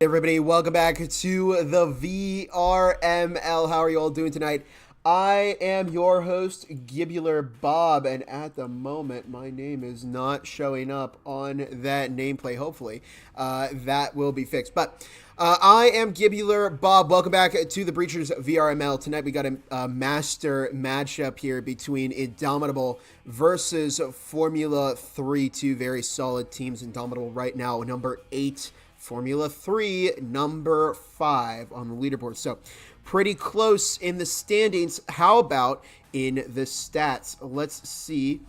Everybody, welcome back to the VRML. How are you all doing tonight? I am your host, Gibular Bob, and at the moment, my name is not showing up on that nameplate. Hopefully, that will be fixed. But I am Gibular Bob. Welcome back to the Breachers VRML. Tonight, we got a master matchup here between Indomitable versus Formula 3. Two very solid teams. Indomitable right now, number 8. Formula 3, number 5 on the leaderboard. So pretty close in the standings. How about in the stats? Let's see.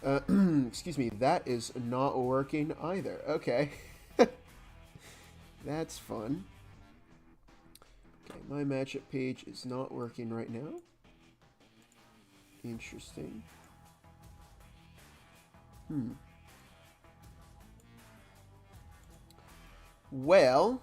Excuse me, that is not working either. Okay. That's fun. Okay, my matchup page is not working right now. Interesting. Well,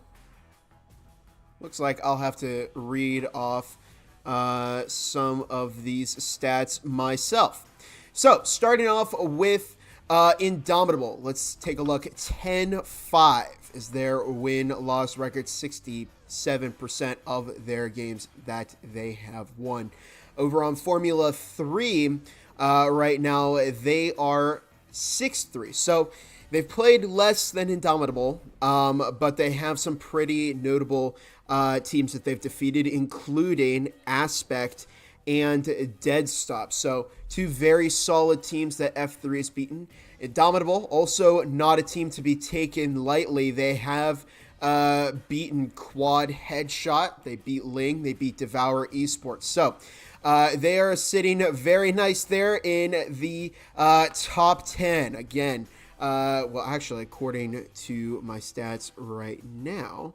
looks like I'll have to read off some of these stats myself. So, starting off with Indomitable. Let's take a look. 10-5 is their win-loss record. 67% of their games that they have won. Over on Formula 3, right now, they are 6-3. So, they've played less than Indomitable, but they have some pretty notable teams that they've defeated, including Aspect and Dead Stop. So two very solid teams that F3 has beaten. Indomitable, also not a team to be taken lightly. They have beaten Quad Headshot. They beat Ling. They beat Devour Esports. So they are sitting very nice there in the top 10. Again, well, actually, according to my stats right now,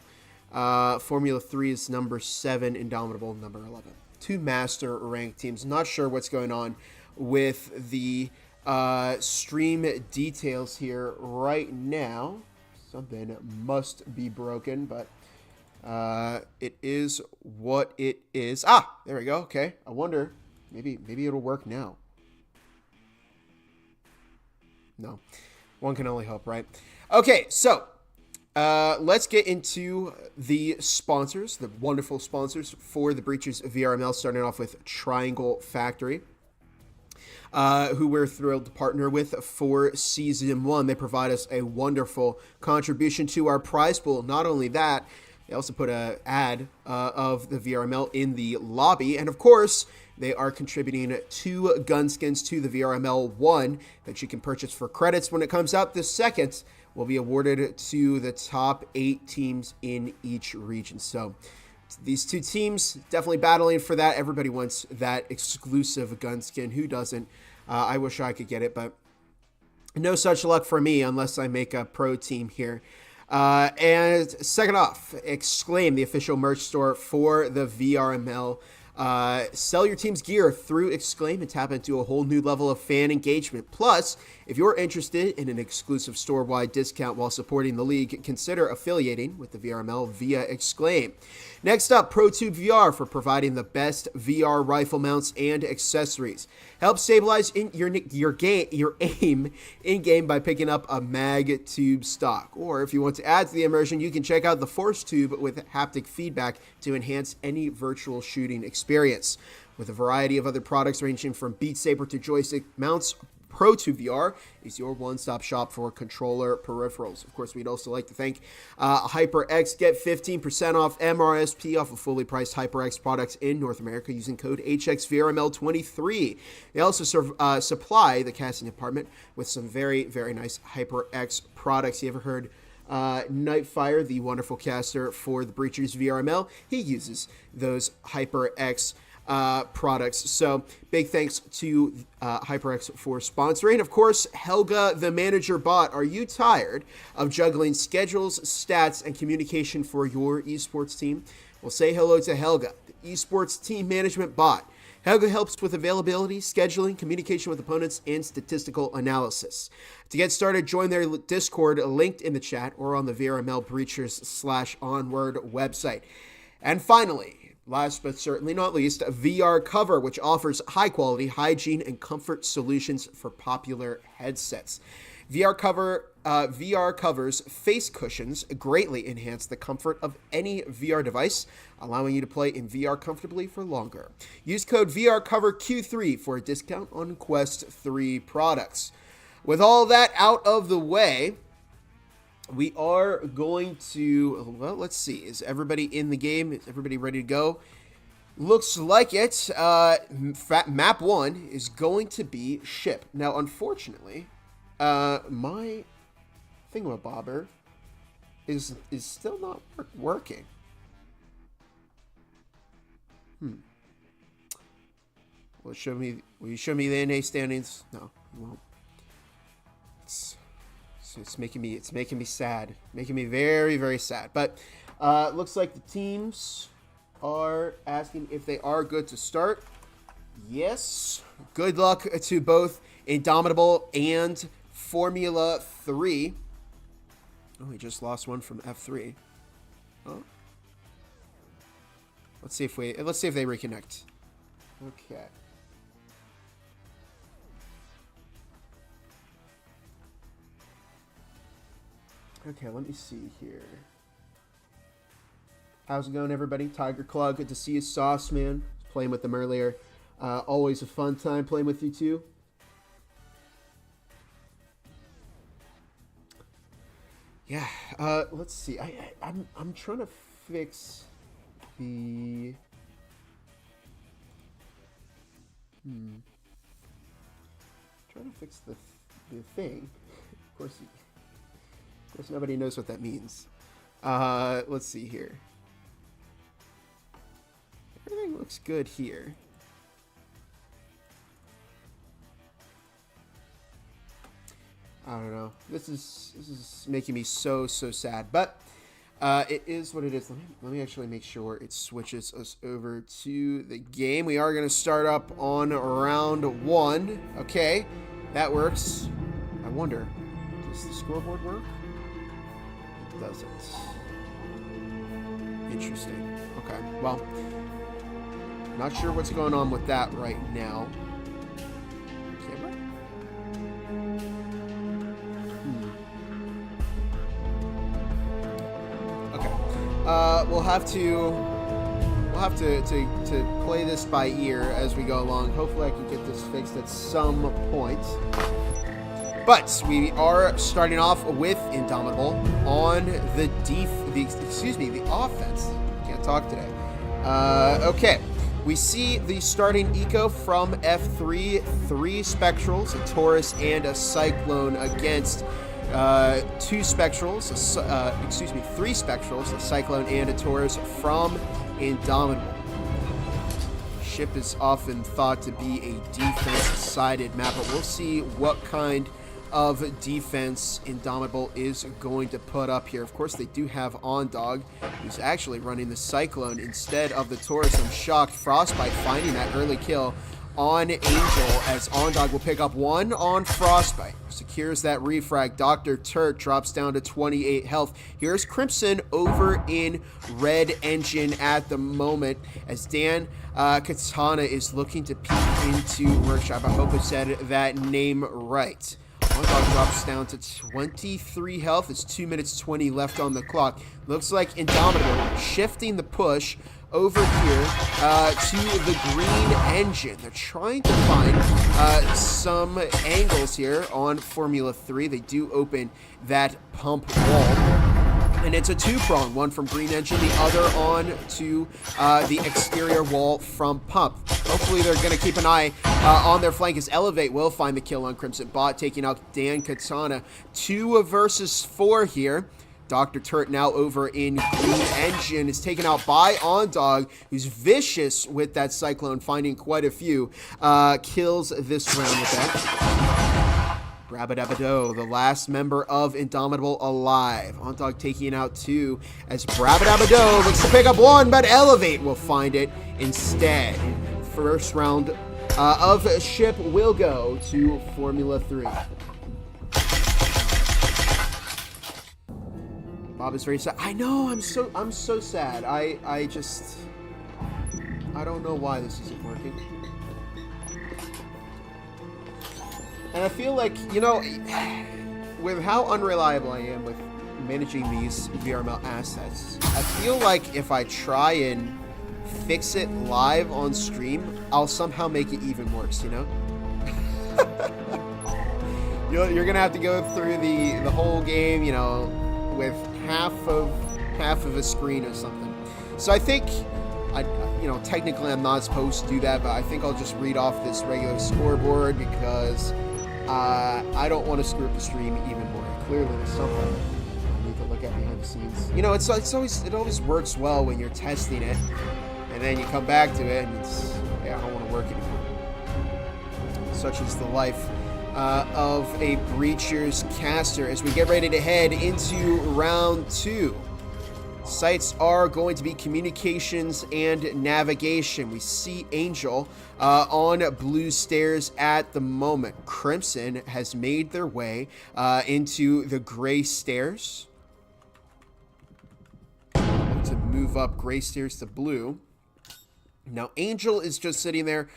Formula 3 is number 7, Indomitable number 11. Two master ranked teams. Not sure what's going on with the stream details here right now. Something must be broken, but it is what it is. Ah, there we go. Okay, I wonder, maybe it'll work now. No. One can only hope, right? Okay, so let's get into the sponsors, the wonderful sponsors for the Breachers VRML, starting off with Triangle Factory, who we're thrilled to partner with for Season 1. They provide us a wonderful contribution to our prize pool. Not only that, they also put an ad of the VRML in the lobby, and of course, they are contributing 2 gun skins to the VRML. One that you can purchase for credits when it comes out. The second will be awarded to the top 8 teams in each region. So these two teams definitely battling for that. Everybody wants that exclusive gun skin. Who doesn't? I wish I could get it, but no such luck for me unless I make a pro team here. And second off, Exclaim, the official merch store for the VRML. Sell your team's gear through Exclaim and tap into a whole new level of fan engagement. Plus, if you're interested in an exclusive store-wide discount while supporting the league, consider affiliating with the VRML via Exclaim. Next up, ProTube VR for providing the best VR rifle mounts and accessories. Help stabilize your aim in-game by picking up a mag tube stock. Or if you want to add to the immersion, you can check out the Force Tube with haptic feedback to enhance any virtual shooting experience. With a variety of other products ranging from Beat Saber to joystick mounts, ProTube VR is your one-stop shop for controller peripherals. Of course, we'd also like to thank HyperX. Get 15% off MRSP off of fully priced HyperX products in North America using code HXVRML23. They also supply the casting department with some very, very nice HyperX products. You ever heard Nightfire, the wonderful caster for the Breachers VRML? He uses those HyperX products. So big thanks to HyperX for sponsoring. Of course, Helga, the manager bot. Are you tired of juggling schedules, stats, and communication for your esports team? Well, say hello to Helga, the esports team management bot. Helga helps with availability, scheduling, communication with opponents, and statistical analysis. To get started, join their Discord linked in the chat or on the VRML Breachers/Onward website. And finally, last but certainly not least, VR Cover, which offers high-quality hygiene and comfort solutions for popular headsets. VR covers face cushions greatly enhance the comfort of any VR device, allowing you to play in VR comfortably for longer. Use code VRCoverQ3 for a discount on Quest 3 products. With all that out of the way, we are going to, well, let's see. Is everybody in the game? Is everybody ready to go? Looks like it. Map 1 is going to be ship. Now, unfortunately, my thingamabobber is still not working. Will you show me the NA standings? No, you won't. It's making me sad. Making me very, very sad. But looks like the teams are asking if they are good to start. Yes. Good luck to both Indomitable and Formula 3. Oh, we just lost one from F3. Oh. Let's see if they reconnect. Okay. Okay, let me see here. How's it going, everybody? Tiger Claw, good to see you. Sauce Man, playing with them earlier. Always a fun time playing with you too. Yeah, let's see. I'm trying to fix the. Trying to fix the thing. Of course nobody knows what that means. Let's see here. Everything looks good here. I don't know. This is making me so sad. But it is what it is. Let me actually make sure it switches us over to the game. We are going to start up on round 1. Okay, that works. I wonder, does the scoreboard work? It doesn't. Interesting. Okay, well, not sure what's going on with that right now. Camera? Okay. We'll have to play this by ear as we go along. Hopefully I can get this fixed at some point. But we are starting off with Indomitable on the offense. Can't talk today. Okay. We see the starting eco from F3, 3 Spectrals, a Taurus, and a Cyclone against 2 Spectrals, 3 Spectrals, a Cyclone, and a Taurus from Indomitable. Ship is often thought to be a defense-sided map, but we'll see what kind of defense Indomitable is going to put up here. Of course, they do have OnDog, who's actually running the Cyclone instead of the Taurus. I'm shocked. Frostbite finding that early kill on Angel, as OnDog will pick up 1 on Frostbite. Secures that refrag. Dr. Turt drops down to 28 health. Here's Crimson over in Red Engine at the moment, as Dan Katana is looking to peek into Workshop. I hope I said that name right. OnDog drops down to 23 health. It's 2 minutes 20 left on the clock. Looks like Indomitable shifting the push over here to the Green Engine. They're trying to find some angles here on Formula 3. They do open that pump wall. And it's a 2-prong, one from Green Engine, the other on to the exterior wall from Pump. Hopefully they're going to keep an eye on their flank, as Elevate will find the kill on Crimson Bot, taking out Dan Katana. 2 versus 4 here. Dr. Turt now over in Green Engine is taken out by OnDog, who's vicious with that Cyclone, finding quite a few kills this round with that. Brabadabado, the last member of Indomitable alive. OnDog taking out 2 as Brabadabado looks to pick up 1, but Elevate will find it instead. First round of ship will go to Formula 3. Bob is very sad. I know, I'm so sad. I don't know why this isn't working. And I feel like, you know, with how unreliable I am with managing these VRML assets, I feel like if I try and fix it live on stream, I'll somehow make it even worse, you know? You're gonna have to go through the whole game, you know, with half of a screen or something. So I think, technically I'm not supposed to do that, but I think I'll just read off this regular scoreboard because I don't want to screw up the stream even more. Clearly, there's something I need to look at behind the scenes. You know, it always works well when you're testing it, and then you come back to it, and I don't want to work anymore. Such is the life of a Breachers caster as we get ready to head into round 2. Sites are going to be communications and navigation. We see Angel on blue stairs at the moment. Crimson has made their way into the gray stairs. To move up gray stairs to blue. Now, Angel is just sitting there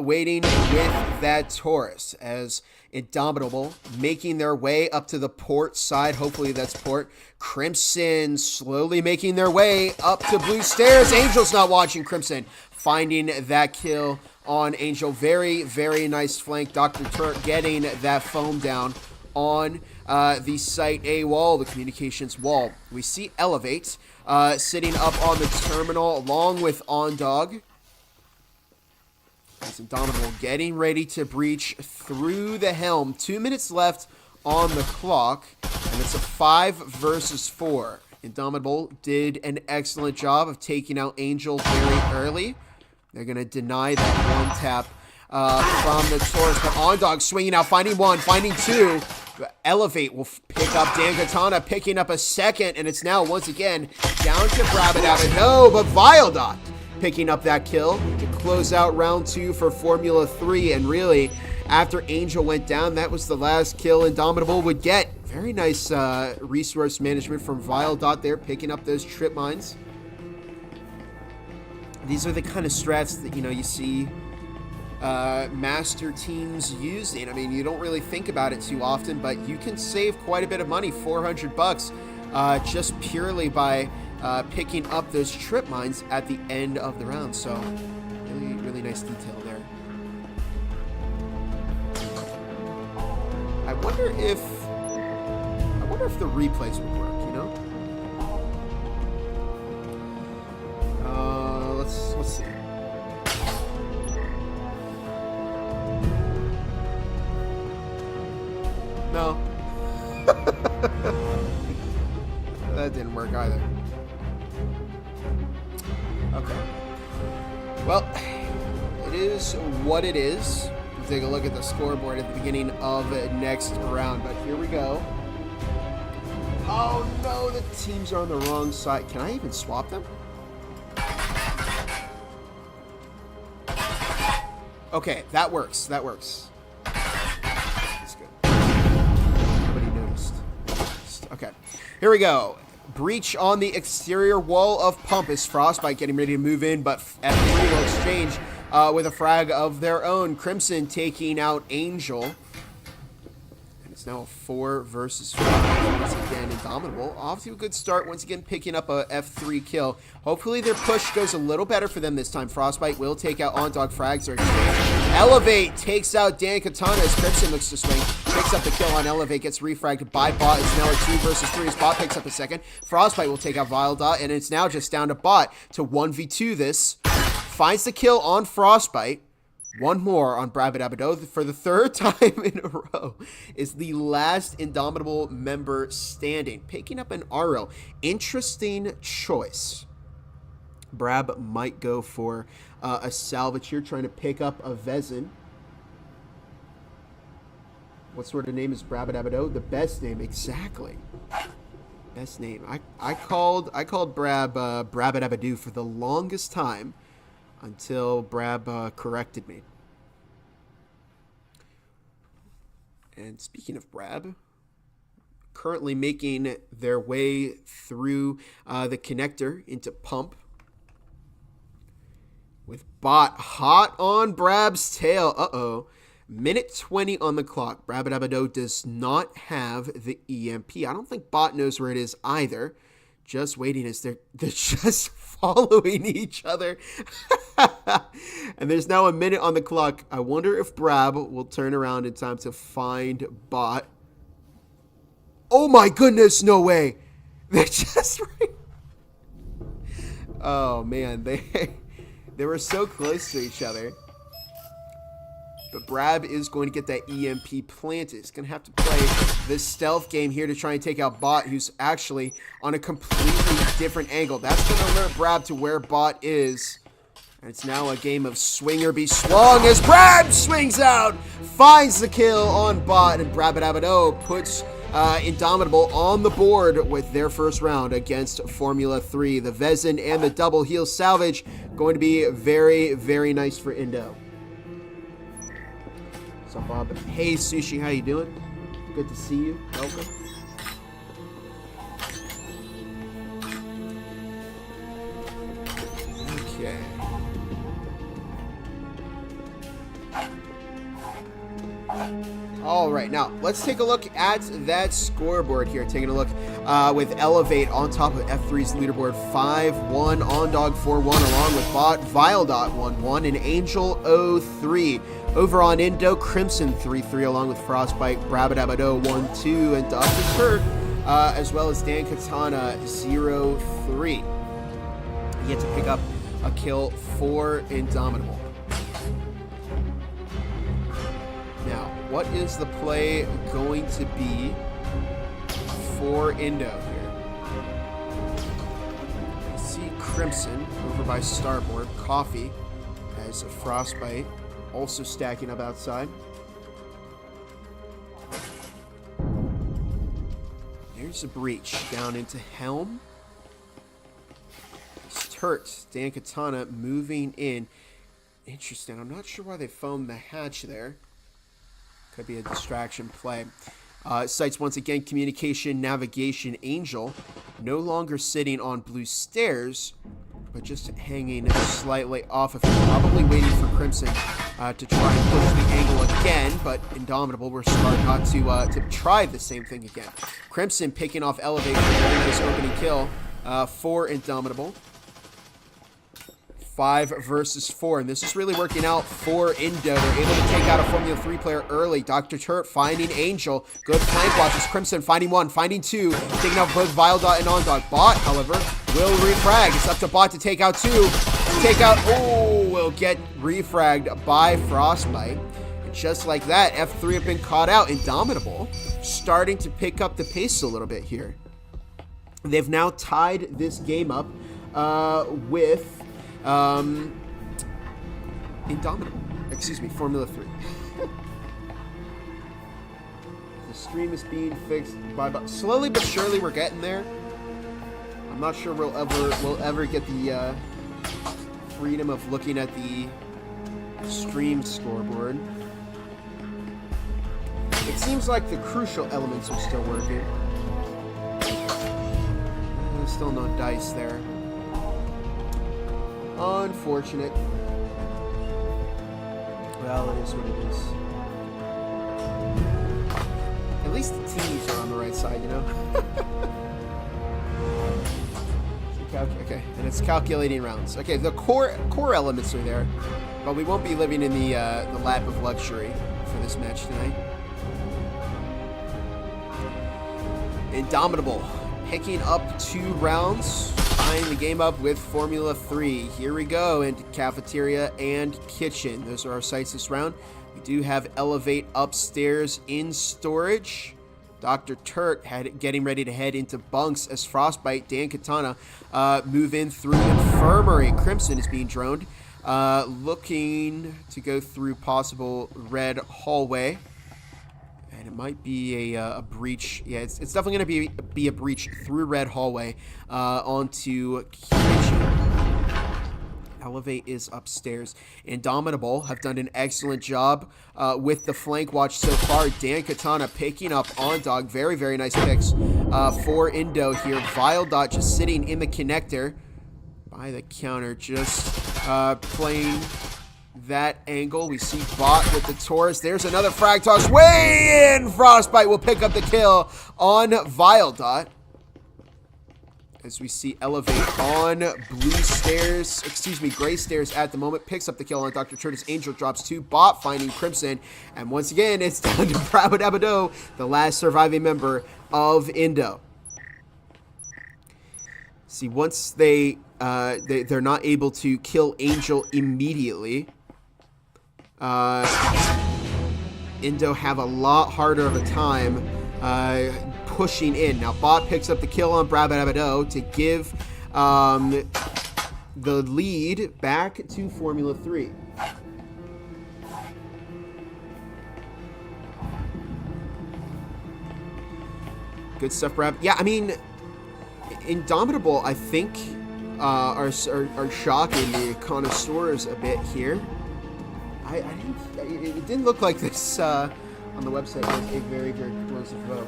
waiting with that Taurus as Indomitable making their way up to the port side. Hopefully that's port. Crimson slowly making their way up to blue stairs. Angel's not watching. Crimson finding that kill on Angel. Very, very nice flank. Dr. Turk getting that foam down on the Site A wall, the communications wall. We see Elevate sitting up on the terminal along with OnDog. Indomitable getting ready to breach through the helm. 2 minutes left on the clock, and it's a 5 versus 4. Indomitable did an excellent job of taking out Angel very early. They're going to deny that one tap from the Taurus, but OnDog swinging out, finding one, finding two. Elevate will pick up Dan Katana, picking up a second, and it's now once again down to Brabadabba. No, but Viledot picking up that kill to close out round 2 for Formula 3. And really, after Angel went down, that was the last kill Indomitable would get. Very nice resource management from Viledot there, picking up those trip mines. These are the kind of strats that, you see master teams using. I mean, you don't really think about it too often, but you can save quite a bit of money, $400, just purely by picking up those trip mines at the end of the round. So really, really nice detail there. I wonder if the replays would work, let's see. No. That didn't work either. Okay. Well, it is what it is. We'll take a look at the scoreboard at the beginning of the next round, but here we go. Oh no, the teams are on the wrong side. Can I even swap them? Okay, that works. That's good. Nobody noticed. Okay, here we go. Breach on the exterior wall of Pump is Frostbite getting ready to move in, but F3 will exchange with a frag of their own. Crimson taking out Angel. And it's now a 4 versus 5. Once again, Indomitable off to a good start. Once again, picking up a F3 kill. Hopefully their push goes a little better for them this time. Frostbite will take out OnDog frags. Elevate takes out Dan Katana as Crimson looks to swing. Picks up the kill on Elevate, gets refragged by Bot. It's now a 2 versus 3 as Bot picks up a second. Frostbite will take out Viledot, and it's now just down to Bot to 1v2 this. Finds the kill on Frostbite. One more on Brabadabba for the 3rd time in a row. Is the last Indomitable member standing. Picking up an RO. Interesting choice. Brab might go for a salvage here, trying to pick up a Vezin. What sort of name is Brabadabba? The best name, exactly. Best name. I called Brab Brabadabba for the longest time until Brab corrected me. And speaking of Brab, currently making their way through the connector into Pump. With Bot hot on Brab's tail. Uh-oh. Minute 20 on the clock. Brabadabado does not have the EMP. I don't think bot knows where it is either. Just waiting as they're just following each other. And there's now a minute on the clock. I wonder if Brab will turn around in time to find bot. Oh my goodness, no way. They're just right. Oh man, they were so close to each other. But Brab is going to get that EMP planted. He's going to have to play this stealth game here to try and take out bot, who's actually on a completely different angle. That's going to alert Brab to where bot is. And it's now a game of swing or be swung as Brab swings out, finds the kill on bot, and Brabadabado puts Indomitable on the board with their first round against Formula 3. The Vezin and the double heel salvage going to be very, very nice for Indo. What's up, Bob? Hey, Sushi, how you doing? Good to see you. Welcome. Okay. All right, now let's take a look at that scoreboard here. Taking a look with Elevate on top of F3's leaderboard, 5-1, OnDog 4-1, along with Bot, Viledot 1-1, and Angel 0-3. Over on Indo, Crimson 3-3, along with Frostbite, Brabadabado 1-2, and Dr. Turk, as well as Dan Katana 0-3. Yet to pick up a kill for Indomitable. Now, what is the play going to be for Indo here? I see Crimson over by Starboard. Coffee as a Frostbite also stacking up outside. There's a breach down into Helm. It's Turt, Dan Katana moving in. Interesting. I'm not sure why they foamed the hatch there. Could be a distraction play. Sights once again, communication, navigation, Angel. No longer sitting on blue stairs, but just hanging slightly off of him. Probably waiting for Crimson to try and push the angle again, but Indomitable were smart not to try the same thing again. Crimson picking off Elevate for a very nice opening kill for Indomitable. 5 versus 4, and this is really working out for Indo. They're able to take out a Formula 3 player early. Dr. Turt finding Angel. Good flank watches. Crimson finding 1, finding 2. Taking out both Viledot and OnDog. Bot, however, will refrag. It's up to Bot to take out 2. Take out, will get refragged by Frostbite. And just like that, F3 have been caught out. Indomitable starting to pick up the pace a little bit here. They've now tied this game up with Indomitable. Excuse me, Formula 3. The stream is being fixed by slowly but surely. We're getting there. I'm not sure we'll ever get the freedom of looking at the stream scoreboard. It seems like the crucial elements are still working. There's still no dice there. Unfortunate. Well, it is what it is. At least the teams are on the right side, you know? Okay, and it's calculating rounds. Okay, the core elements are there, but we won't be living in the lap of luxury for this match tonight. Indomitable picking up 2 rounds. Tying the game up with Formula 3. Here we go into Cafeteria and Kitchen. Those are our sites this round. We do have Elevate upstairs in storage. Dr. Turt getting ready to head into bunks as Frostbite, Dan Katana move in through Infirmary. Crimson is being droned. Looking to go through possible red hallway. And it might be a breach. Yeah, it's definitely going to be a breach through red hallway onto Kitchen. Elevate is upstairs. Indomitable have done an excellent job with the flank watch so far. Dan Katana picking up OnDog. Very, very nice picks for Indo here. Viledot just sitting in the connector by the counter, just playing that angle. We see Bot with the Taurus. There's another frag toss. Way in! Frostbite will pick up the kill on Viledot. As we see Elevate on blue stairs, excuse me, gray stairs at the moment. Picks up the kill on Dr. Turtis. Angel drops 2. Bot finding Crimson. And once again, it's down to Brabadabado, the last surviving member of Indo. See, once they're not able to kill Angel immediately, Indo have a lot harder of a time pushing in. Now, Bot picks up the kill on Brabadabado to give the lead back to Formula 3. Good stuff, Brab. Yeah, I mean, Indomitable, I think, are shocking the connoisseurs a bit here. It didn't look like this on the website was a very, very close vote.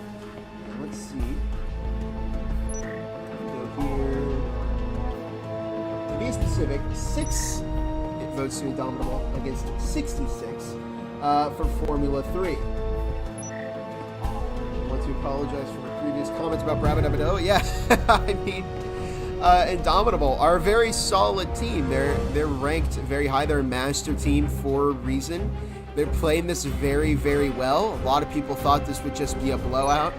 Let's see. Go here. To be specific, 6 votes to Indomitable against 66 for Formula 3. I want to apologize for my previous comments about Brabadabado. Yeah, I mean, Indomitable are a very solid team. They're ranked very high. They're a master team for a reason. They're playing this very, very well. A lot of people thought this would just be a blowout.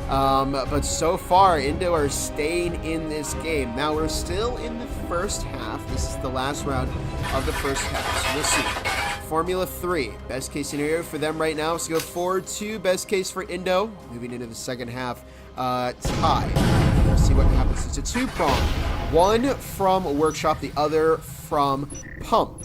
But so far, Indo are staying in this game. Now, we're still in the first half. This is the last round of the first half. So we'll see. Formula 3, best case scenario for them right now is to go forward to best case for Indo. Moving into the second half, tie. We'll see what happens. It's a 2-prong. One from Workshop, the other from Pump.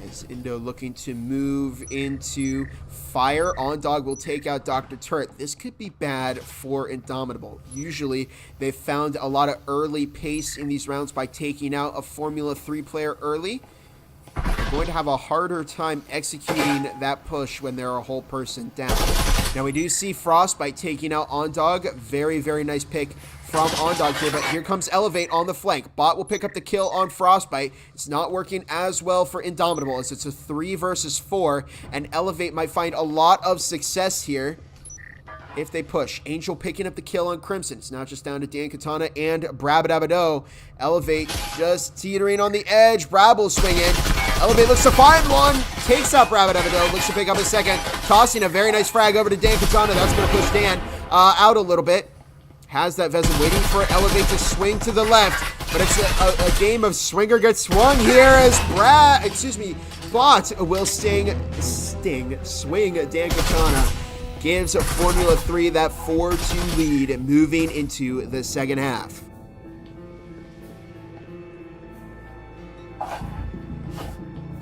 As Indo looking to move into fire. On Dog will take out Dr. Turret. This could be bad for Indomitable. Usually, they've found a lot of early pace in these rounds by taking out a Formula 3 player early. They're going to have a harder time executing that push when they're a whole person down. Now, we do see Frostbite taking out OnDog. Very, very nice pick from OnDog here, but here comes Elevate on the flank. Bot will pick up the kill on Frostbite. It's not working as well for Indomitable as it's a 3 versus 4, and Elevate might find a lot of success here if they push. Angel picking up the kill on Crimson. It's now just down to Dan Katana and Brabadabado. Elevate just teetering on the edge. Brab will swing in. Elevate looks to find one. Takes out Brabadabado. Looks to pick up a second. Tossing a very nice frag over to Dan Katana. That's going to push Dan out a little bit. Has that Vezin waiting for Elevate to swing to the left. But it's a game of swinger gets swung here as Bot will swing Dan Katana. Gives Formula 3 that 4-2 lead moving into the second half.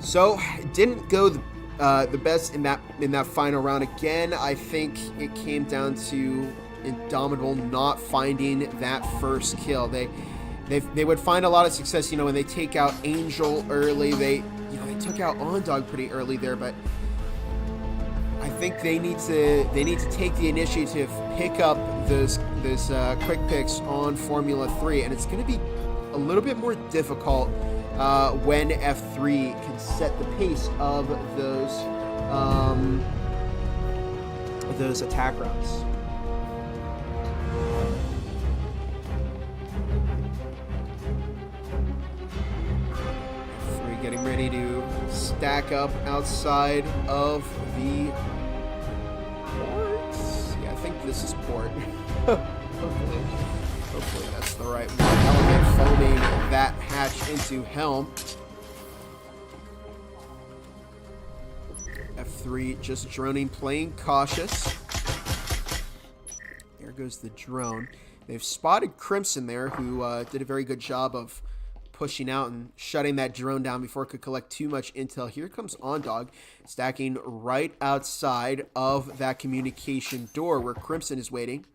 So, didn't go the best in that final round. Again, I think it came down to Indomitable not finding that first kill. They would find a lot of success, when they take out Angel early. They took out OnDog pretty early there, but I think they need to take the initiative, pick up those quick picks on Formula 3, and it's going to be a little bit more difficult when F3 can set the pace of those attack routes. F3 getting ready to stack up outside of the port. Yeah, I think this is port. Hopefully that's the right one. Element folding that hatch into helm. F3 just droning, playing cautious. There goes the drone. They've spotted Crimson there, who did a very good job of pushing out and shutting that drone down before it could collect too much intel. Here comes OnDog, stacking right outside of that communication door where Crimson is waiting.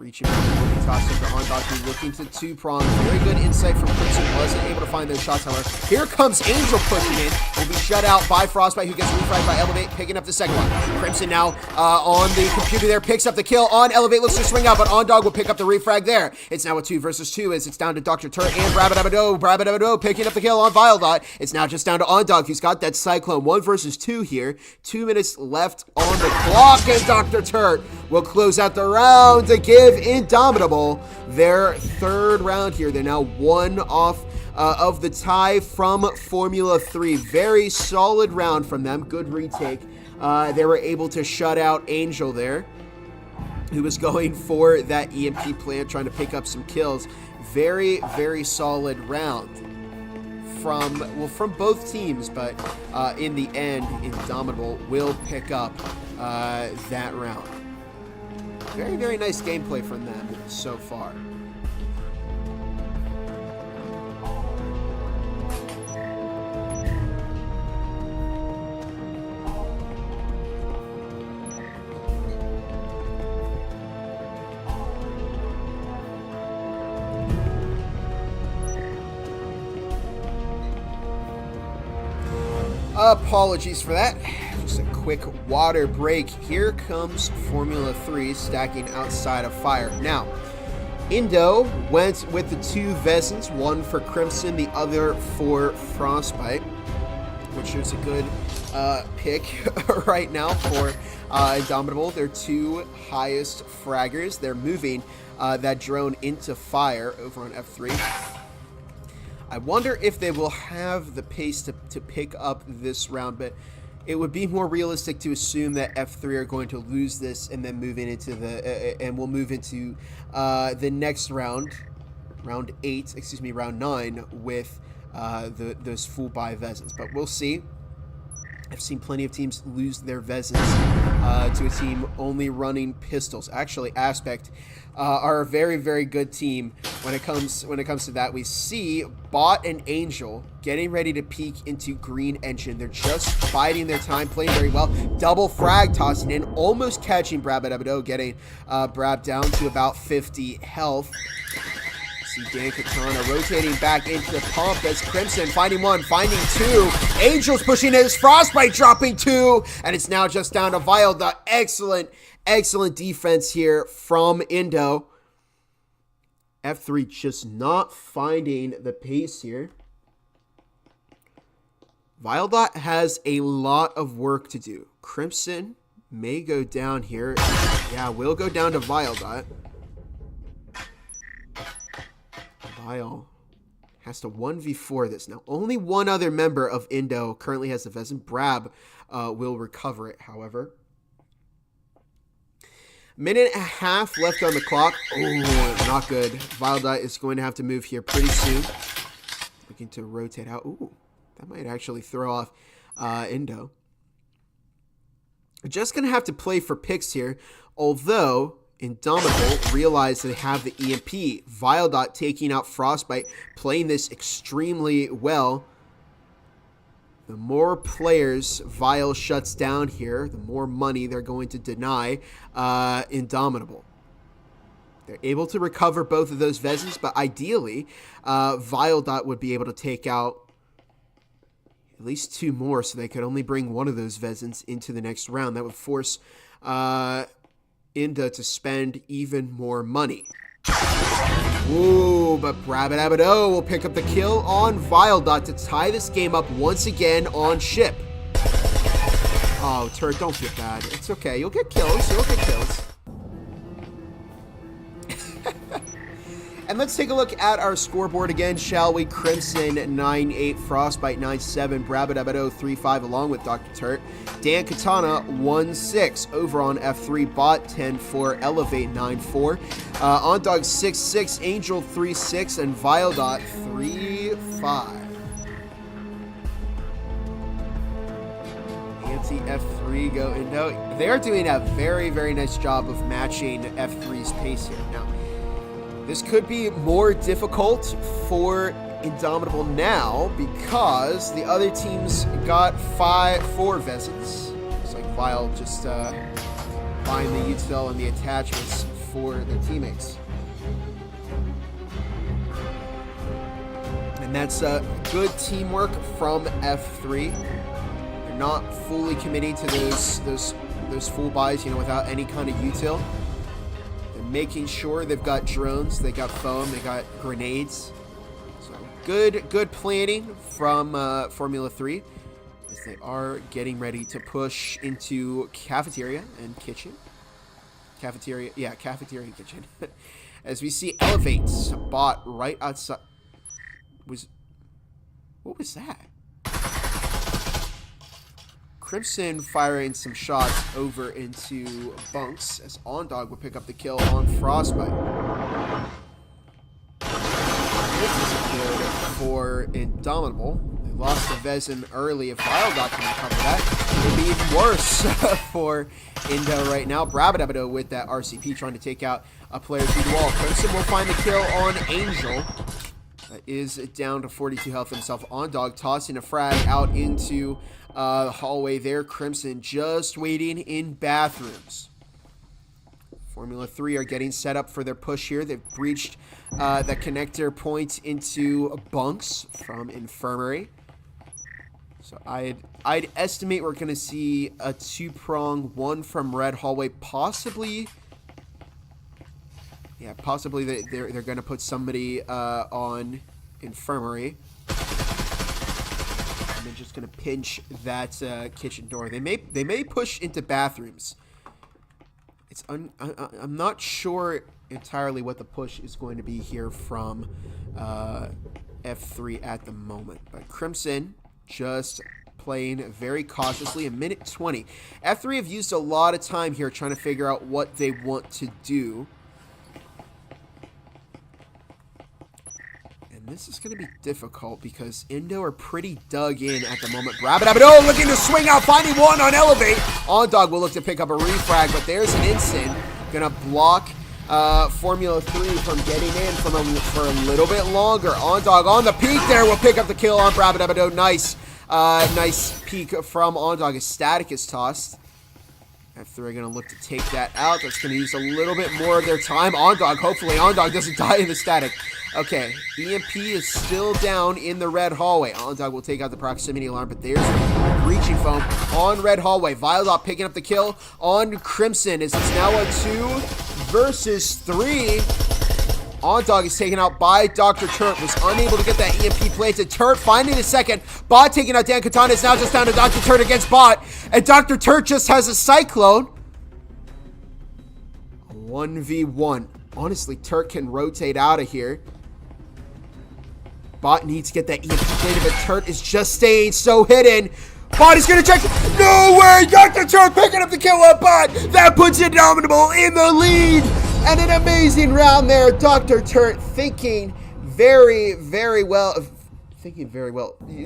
Breaching will be tossed into Ondok, looking to two-prong. Very good insight from Crimson. Wasn't able to find those shots, however. Here comes Angel pushing in. Will be shut out by Frostbite, who gets refragged by Elevate, picking up the second one. Crimson now on the computer there, picks up the kill on Elevate, looks to swing out, but Ondog will pick up the refrag there. It's now a 2 versus 2 as it's down to Dr. Turret and Brabadabado. Brabadabado picking up the kill on Viledot. It's now just down to Ondog, who's got that Cyclone. 1 versus 2 here. 2 minutes left on the clock, and Dr. Turret will close out the round to give Indomitable their third round here. They're now 1 off of the tie from Formula 3. Very solid round from them. Good retake. They were able to shut out Angel there, who was going for that EMP plant, trying to pick up some kills. Very, very solid round from both teams, but in the end, Indomitable will pick up that round. Very, very nice gameplay from them so far. Apologies for that. Just a quick water break. Here comes Formula 3 stacking outside of fire. Now, Indo went with the 2 Vezins, one for Crimson, the other for Frostbite, which is a good pick right now for Indomitable. Their 2 highest fraggers. They're moving that drone into fire over on F3. I wonder if they will have the pace to pick up this round, but it would be more realistic to assume that F3 are going to lose this and then move into we'll move into the next round, round 9 with those full buy Vezins. But we'll see. I've seen plenty of teams lose their Vezins to a team only running pistols. Actually, Aspect are a very, very good team when it comes to that. We see Bot and Angel getting ready to peek into Green Engine. They're just biding their time, playing very well. Double frag tossing in, almost catching Brabadabado, getting Brab down to about 50 health. See Dan Katana rotating back into the pump as Crimson finding 1, finding 2. Angel's pushing his Frostbite, dropping 2. And it's now just down to Vile. The excellent defense here from Indo. F3 just not finding the pace here. Viledot has a lot of work to do. Crimson may go down here. Yeah, will go down to Viledot. Vile has to 1v4 this now. Only one other member of Indo currently has the Vezin. Brab will recover it, however. Minute and a half left on the clock. Oh, not good. Viledot is going to have to move here pretty soon. Looking to rotate out. Ooh, that might actually throw off Indo. Just going to have to play for picks here, although Indomitable realize they have the EMP. Viledot taking out Frostbite, playing this extremely well. The more players Vile shuts down here, the more money they're going to deny Indomitable. They're able to recover both of those Vezins, but ideally, Viledot would be able to take out at least 2 more, so they could only bring one of those Vezins into the next round. That would force Inda to spend even more money. Ooh, but Brabadabado will pick up the kill on Viledot to tie this game up once again on ship. Oh, Turret, don't feel bad. It's okay. You'll get kills. You'll get kills. And let's take a look at our scoreboard again, shall we? Crimson 9-8, Frostbite 9-7, Brabadabado 3-5 along with Dr. Turret. Dan Katana 1-6 over on F3, Bot 10-4, Elevate 9-4, Ondog 6-6, Angel 3-6, and Viledot 3-5. Anti-F3 go Indo. They are doing a very, very nice job of matching F3's pace here. Now, this could be more difficult for Indomitable now because the other teams got 4 Vezins. It's like Vile just buying the util and the attachments for their teammates. And that's good teamwork from F3. They're not fully committing to those full buys, you know, without any kind of util. They're making sure they've got drones, they got foam, they got grenades. So good planning from Formula 3 as they are getting ready to push into cafeteria and kitchen. Cafeteria and kitchen. As we see elevates bot right outside. What was that? Crimson firing some shots over into bunks as OnDog will pick up the kill on Frostbite. This is good for Indomitable. They lost to Vezin early. If Wild.com can recover that, it would be even worse for Indo right now. Brabadabado with that RCP trying to take out a player through the wall. Crimson will find the kill on Angel. That is down to 42 health himself. OnDog tossing a frag out into the hallway there. Crimson just waiting in bathrooms. Formula 3 are getting set up for their push here. They've breached the connector point into bunks from Infirmary. So I'd estimate we're going to see a two-prong, one from Red Hallway, possibly. Yeah, possibly they're going to put somebody on Infirmary. And they're just going to pinch that kitchen door. They may push into bathrooms. I'm not sure entirely what the push is going to be here from F3 at the moment. But Crimson just playing very cautiously. A minute 20. F3 have used a lot of time here trying to figure out what they want to do. This is going to be difficult because Indo are pretty dug in at the moment. Brabadabado looking to swing out, finding one on Elevate. OnDog will look to pick up a refrag, but there's an instant. Going to block Formula 3 from getting in for a little bit longer. OnDog on the peak there will pick up the kill on Brabadabado. Nice peak from OnDog as Static is tossed. F3 are going to look to take that out. That's going to use a little bit more of their time. OnDog, hopefully OnDog doesn't die in the Static. Okay, EMP is still down in the Red Hallway. OnDog will take out the proximity alarm, but there's breaching foam on Red Hallway. Viledot picking up the kill on Crimson as it's now a 2 versus 3. OnDog is taken out by Dr. Turt. Was unable to get that EMP planted. Turt finding a second. Bot taking out Dan Katana is now just down to Dr. Turt against Bot. And Dr. Turt just has a Cyclone. 1v1. Honestly, Turt can rotate out of here. Bot needs to get that EMP planted, but Turt is just staying so hidden. Bot is going to check. No way! Dr. Turt picking up the kill on Bot. That puts Indomitable in the lead. And an amazing round there. Dr. Turt thinking very, very well.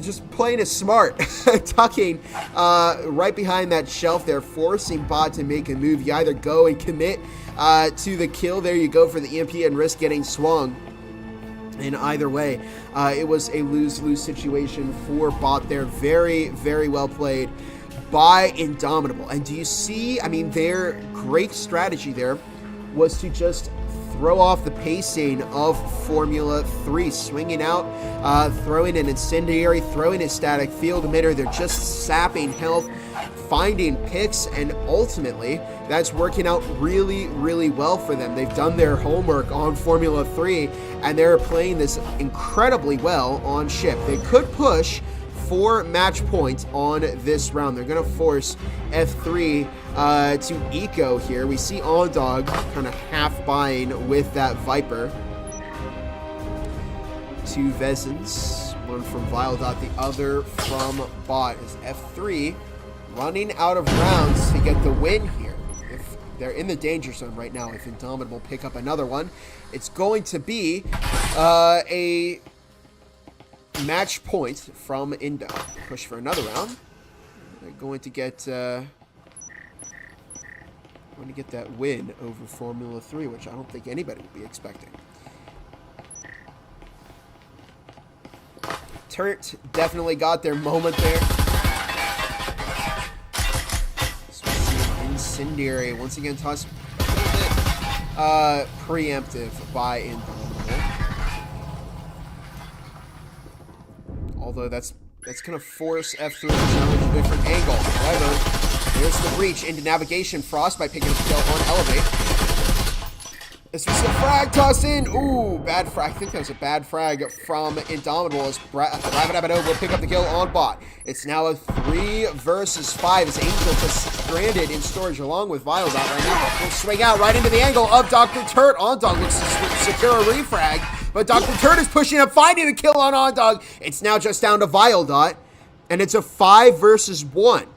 Just playing it smart. Tucking right behind that shelf there, forcing Bot to make a move. You either go and commit to the kill. There you go for the EMP and risk getting swung. In either way, it was a lose-lose situation for Bot there. Very, very well played by Indomitable. And do you see, I mean, their great strategy there was to just throw off the pacing of Formula 3, swinging out, throwing an incendiary, throwing a static field emitter. They're just sapping health, finding picks, and ultimately that's working out really, really well for them. They've done their homework on Formula 3, and they're playing this incredibly well on ship. They could push 4 match points on this round. They're going to force F3 to eco here. We see OnDog kind of half buying with that Viper. 2 Vezins, one from Viledot, the other from Bot. Is F3 running out of rounds to get the win here? If they're in the danger zone right now, if Indomitable pick up another one, it's going to be a match point from Indo. Push for another round. They're going to get that win over Formula 3, which I don't think anybody would be expecting. Turt definitely got their moment there. So we see Incendiary once again toss a little bit preemptive by Indomitable. Although that's going to force F3 to challenge a different angle. However, there's the breach into navigation. Frostbite picking up the kill on Elevate. This was a frag toss in. Ooh, bad frag. I think that was a bad frag from Indomitable as Brabadabado will pick up the kill on bot. It's now a 3 versus 5 as Angel just stranded in storage along with Viledot right now. Will swing out right into the angle of Dr. Turt. Ondog looks to secure a refrag, but Dr. Turt is pushing up, finding the kill on Ondog. It's now just down to Viledot, and it's a 5 versus 1.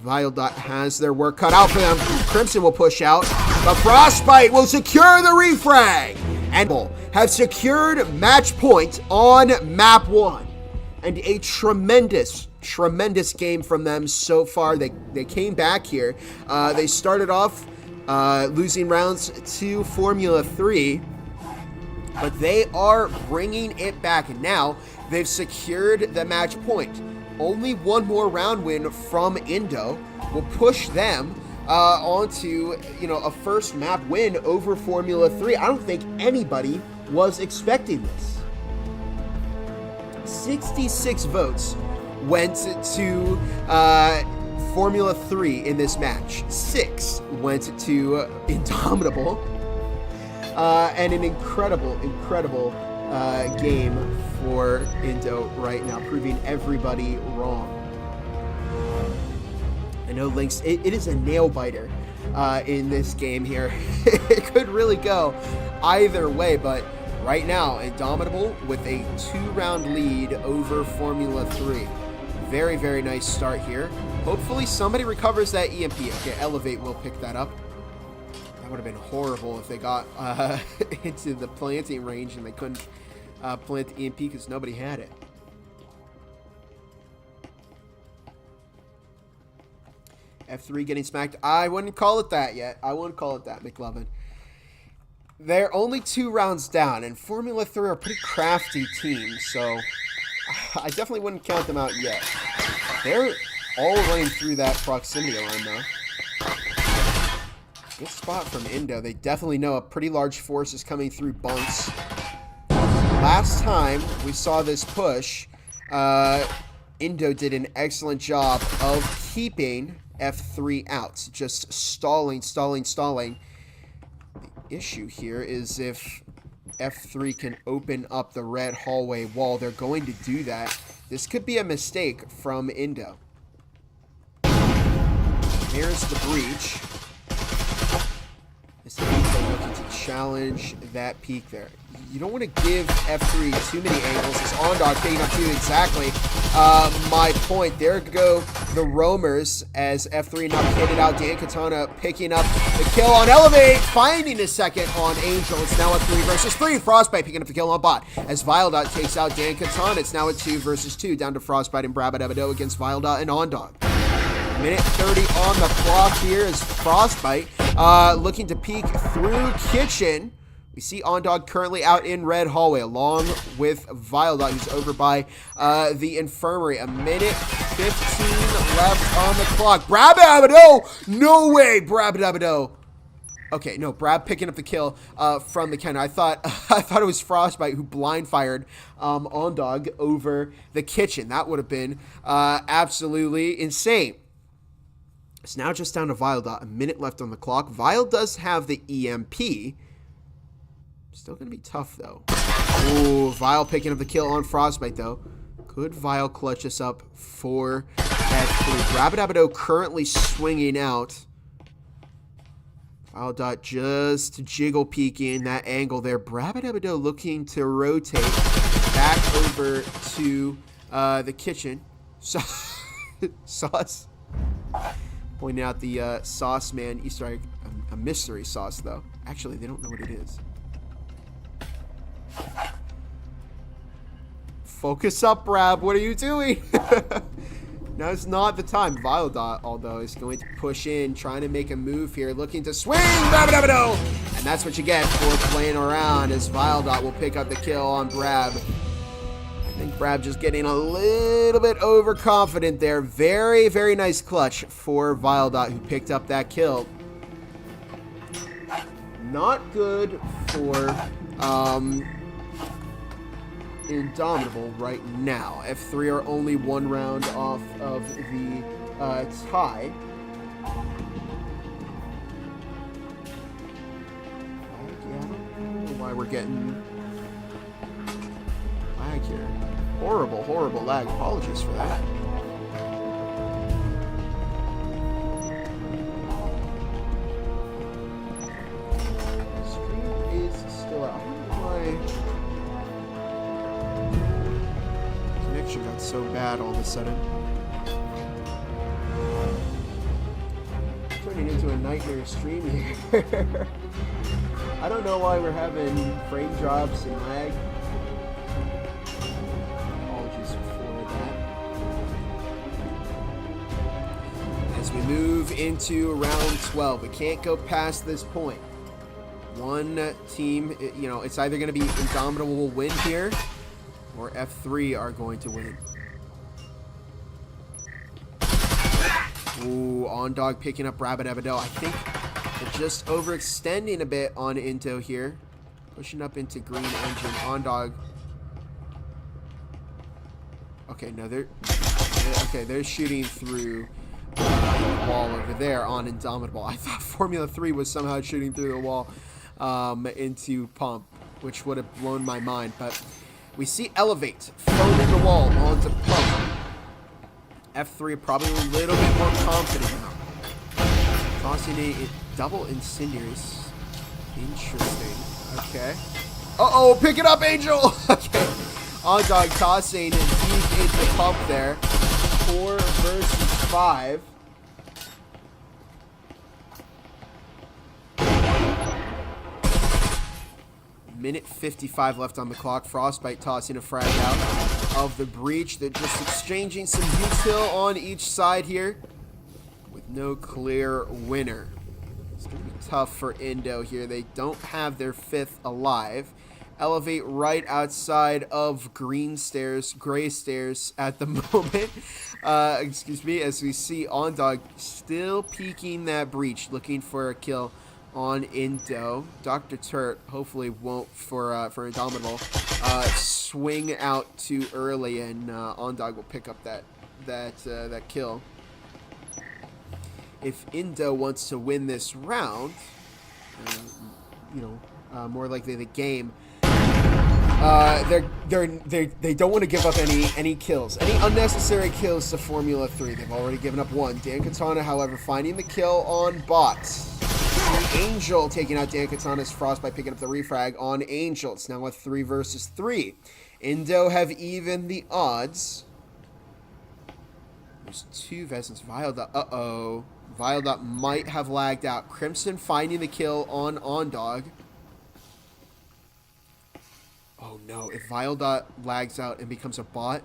Viledot has their work cut out for them. Crimson will push out. The Frostbite will secure the refrag. And have secured match point on map 1. And a tremendous game from them so far. They came back here. They started off losing rounds to Formula 3. But they are bringing it back. And now they've secured the match point. Only one more round win from Indo will push them onto, a first map win over Formula 3. I don't think anybody was expecting this. 66 votes went to Formula 3 in this match. 6 went to Indomitable. And an incredible game for Indo right now, proving everybody wrong. I know Lynx, it is a nail biter in this game here. It could really go either way, but right now, Indomitable with a 2-round lead over Formula 3. Very, very nice start here. Hopefully somebody recovers that EMP. Okay, Elevate will pick that up. That would have been horrible if they got into the planting range and they couldn't plant the EMP because nobody had it. F3 getting smacked. I wouldn't call it that yet. I wouldn't call it that, McLovin. They're only 2 rounds down, and Formula 3 are a pretty crafty team, so I definitely wouldn't count them out yet. They're all running through that proximity line, though. Good spot from Indo. They definitely know a pretty large force is coming through bunks. Last time we saw this push, Indo did an excellent job of keeping F3 out. Just stalling. The issue here is if F3 can open up the red hallway wall, they're going to do that. This could be a mistake from Indo. There's the breach. This is looking to challenge that peak there. You don't want to give F3 too many angles. This Ondog picking up too exactly my point. There go the roamers as F3 now kitted out. Dan Katana picking up the kill on Elevate, finding a second on Angel. It's now a 3 versus 3. Frostbite picking up the kill on bot as Viledot takes out Dan Katana. It's now a 2 versus 2 down to Frostbite and Brabadabado against Viledot and Ondog. Minute 30 on the clock here as Frostbite looking to peek through kitchen. We see Ondog currently out in red hallway along with Viledot, who's over by the infirmary. A minute 15 left on the clock. Brabadabado! No way, Brabadabado. Okay, no, Brab picking up the kill from the counter. I thought it was Frostbite who blind fired Ondog over the kitchen. That would have been absolutely insane. It's now just down to Viledot. A minute left on the clock. Vile does have the EMP. Still going to be tough, though. Ooh, Vile picking up the kill on Frostbite, though. Could Vile clutch this up for F3? Brabadabado currently swinging out. Viledot just jiggle peeking that angle there. Brabadabado looking to rotate back over to the kitchen. Sauce. Pointing out the Sauce Man Easter egg. A mystery sauce, though. Actually, they don't know what it is. Focus up, Brab. What are you doing? Now it's not the time. Viledot, although, is going to push in, trying to make a move here, looking to swing. Brabadabado! And that's what you get for playing around as Viledot will pick up the kill on Brab. I think Brab just getting a little bit overconfident there. Very, very nice clutch for Viledot, who picked up that kill. not good for Indomitable right now. F3 are only one round off of the tie. Yeah, I don't know why we're getting lag here. Horrible lag. Apologies for that. Stream is still out. I don't know why connection got so bad all of a sudden. Turning into a nightmare stream here. I don't know why we're having frame drops and lag. As we move into round 12, we can't go past this point. One team, you know, it's either going to be Indomitable will win here, or F3 are going to win. Ooh, On Dog picking up Rabbit Abadel. I think they're just overextending a bit on Into here. Pushing up into Green Engine. On Dog. Okay, no, they're shooting through the wall over there on Indomitable. I thought Formula 3 was somehow shooting through the wall into Pump, which would have blown my mind. But we see Elevate foaming the wall onto Pump. F3 probably a little bit more confident now. Tossing a double incendiaries. Interesting. Okay. Uh-oh, pick it up, Angel! Okay. On Dog tossing and deep into Pump there. 4 versus 5. Minute 55 left on the clock. Frostbite tossing a frag out of the breach. They're just exchanging some util on each side here with no clear winner. It's going to be tough for Indo here. They don't have their 5th alive. Elevate right outside of green stairs, gray stairs at the moment. Excuse me, as we see On Dog still peeking that breach, looking for a kill on Indo. Dr. Turt hopefully won't for Indomitable swing out too early, and On Dog will pick up that kill. If Indo wants to win this round, more likely the game, they don't want to give up any kills, any unnecessary kills to Formula 3. They've already given up one. Dan Katana, however, finding the kill on bots. Angel taking out Dan Katana's Frost by picking up the refrag on Angel. It's now a 3 versus 3. Indo have even the odds. There's 2 Vesens. Viledot. Uh-oh. Viledot might have lagged out. Crimson finding the kill on Dog. Oh no, if Viledot lags out and becomes a bot.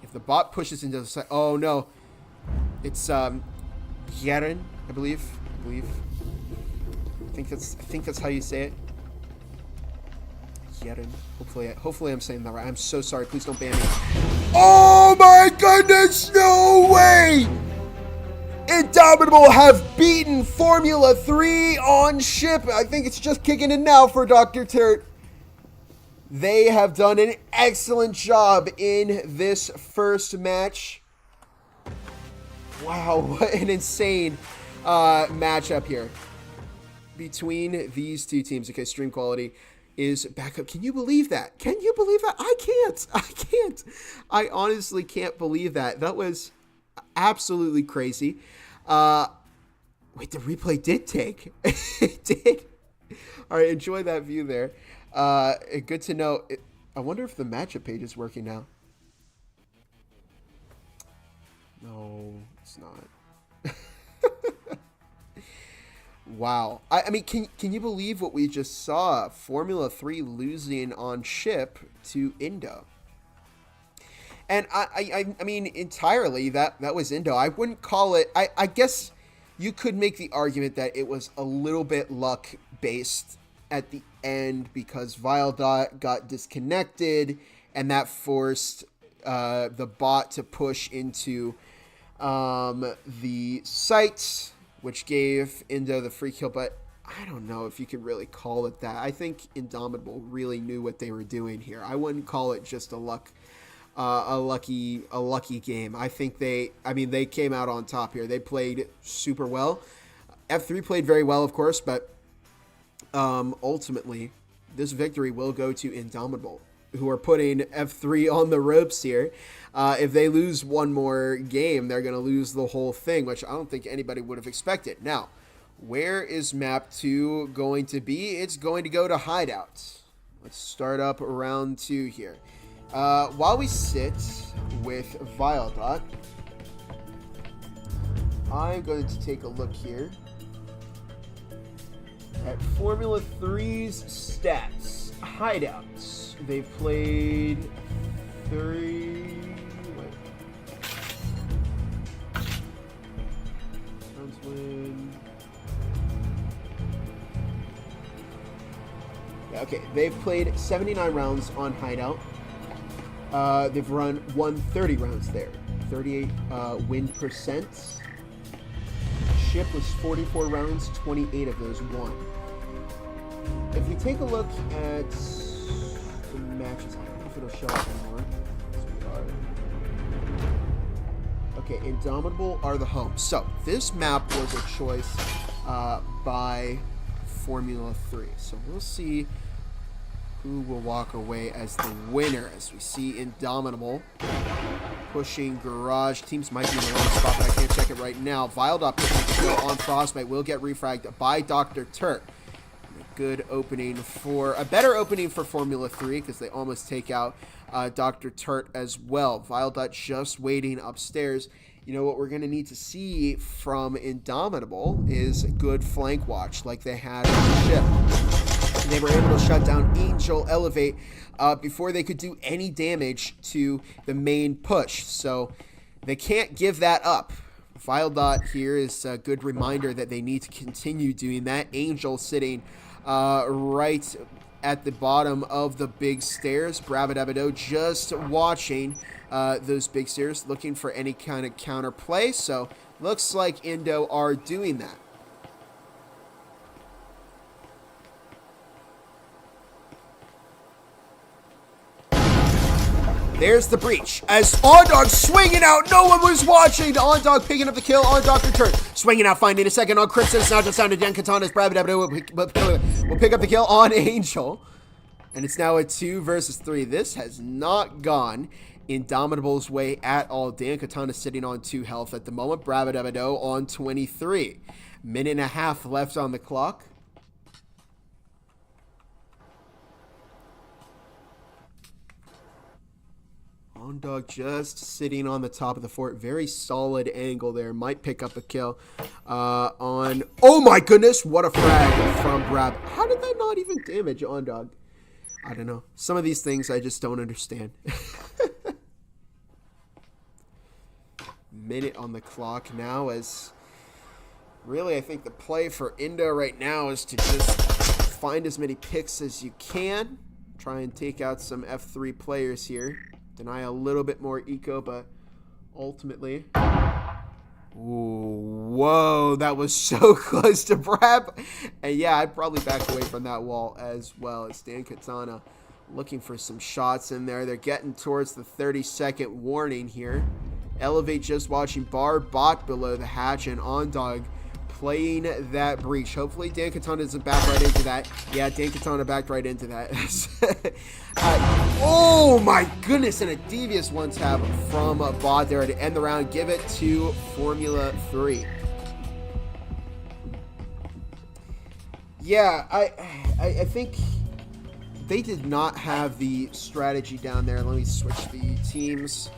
If the bot pushes into the side. Oh no. It's Yeren, I believe. I think that's how you say it. Yeren. Hopefully I'm saying that right. I'm so sorry. Please don't ban me. Oh my goodness, no way! Indomitable have beaten Formula 3 on ship. I think it's just kicking in now for Dr. Turt. They have done an excellent job in this first match. Wow, what an insane matchup here between these two teams. Okay, stream quality is back up. Can you believe that? Can you believe that? I can't. I honestly can't believe that. That was absolutely crazy. Wait, the replay did take. It did. All right, enjoy that view there. Good to know. I wonder if the matchup page is working now. No, it's not. Wow. I mean, can you believe what we just saw? Formula 3 losing on ship to Indo. And I mean, entirely, that was Indo. I wouldn't call it... I guess you could make the argument that it was a little bit luck-based at the end because Viledot got disconnected, and that forced the bot to push into the site, which gave Indo the free kill. But I don't know if you could really call it that. I think Indomitable really knew what they were doing here. I wouldn't call it just a lucky game. I think they came out on top here. They played super well. F3 played very well, of course, but ultimately, this victory will go to Indomitable, who are putting F3 on the ropes here. If they lose one more game, they're going to lose the whole thing, which I don't think anybody would have expected. Now, where is map 2 going to be? It's going to go to Hideout. Let's start up round 2 here. While we sit with Viledot, I'm going to take a look here at Formula 3's stats. Hideouts. They've played 3... Rounds win... Okay, they've played 79 rounds on Hideout. They've won 30 rounds there. 38 win percent. Ship was 44 rounds, 28 of those won. If we take a look at the matches, I don't know if it'll show up anymore. Okay, Indomitable are the home. So, this map was a choice by Formula 3. So, we'll see who will walk away as the winner, as we see Indomitable pushing Garage. Teams might be in the wrong spot, but I can't check it right now. Viledot pushing the kill on Frostbite will get refragged by Dr. Turk. A better opening for Formula 3, because they almost take out Dr. Turk as well. Viledot just waiting upstairs. You know what we're going to need to see from Indomitable is good flank watch, like they had on the ship. They were able to shut down Angel Elevate before they could do any damage to the main push. So they can't give that up. Viledot here is a good reminder that they need to continue doing that. Angel sitting right at the bottom of the big stairs. Bravadabido just watching those big stairs, looking for any kind of counterplay. So looks like Indo are doing that. There's the breach. As OnDog swinging out, no one was watching. OnDog picking up the kill on Dr. Turk. Swinging out, finding a second on Crimson. It's now just down to Dan Katana's Bravadabido will pick up the kill on Angel. And it's now a 2 versus 3. This has not gone Indomitable's way at all. Dan Katana sitting on 2 health at the moment. Bravadabido on 23. Minute and a half left on the clock. OnDog just sitting on the top of the fort. Very solid angle there. Might pick up a kill on... Oh my goodness! What a frag from Brab. How did that not even damage OnDog? I don't know. Some of these things I just don't understand. Minute on the clock now, as... Really, I think the play for Indo right now is to just find as many picks as you can. Try and take out some F3 players here. Deny a little bit more eco, but ultimately... Ooh, whoa, that was so close to Brab. And yeah, I'd probably back away from that wall as well. As Dan Katana looking for some shots in there. They're getting towards the 30-second warning here. Elevate just watching Bar Bot below the hatch, and OnDog playing that breach. Hopefully Dan Katana doesn't back right into that. Yeah, Dan Katana backed right into that. Oh my goodness, and a devious one tap from Bot there to end the round. Give it to Formula 3. Yeah, I think they did not have the strategy down there. Let me switch the teams.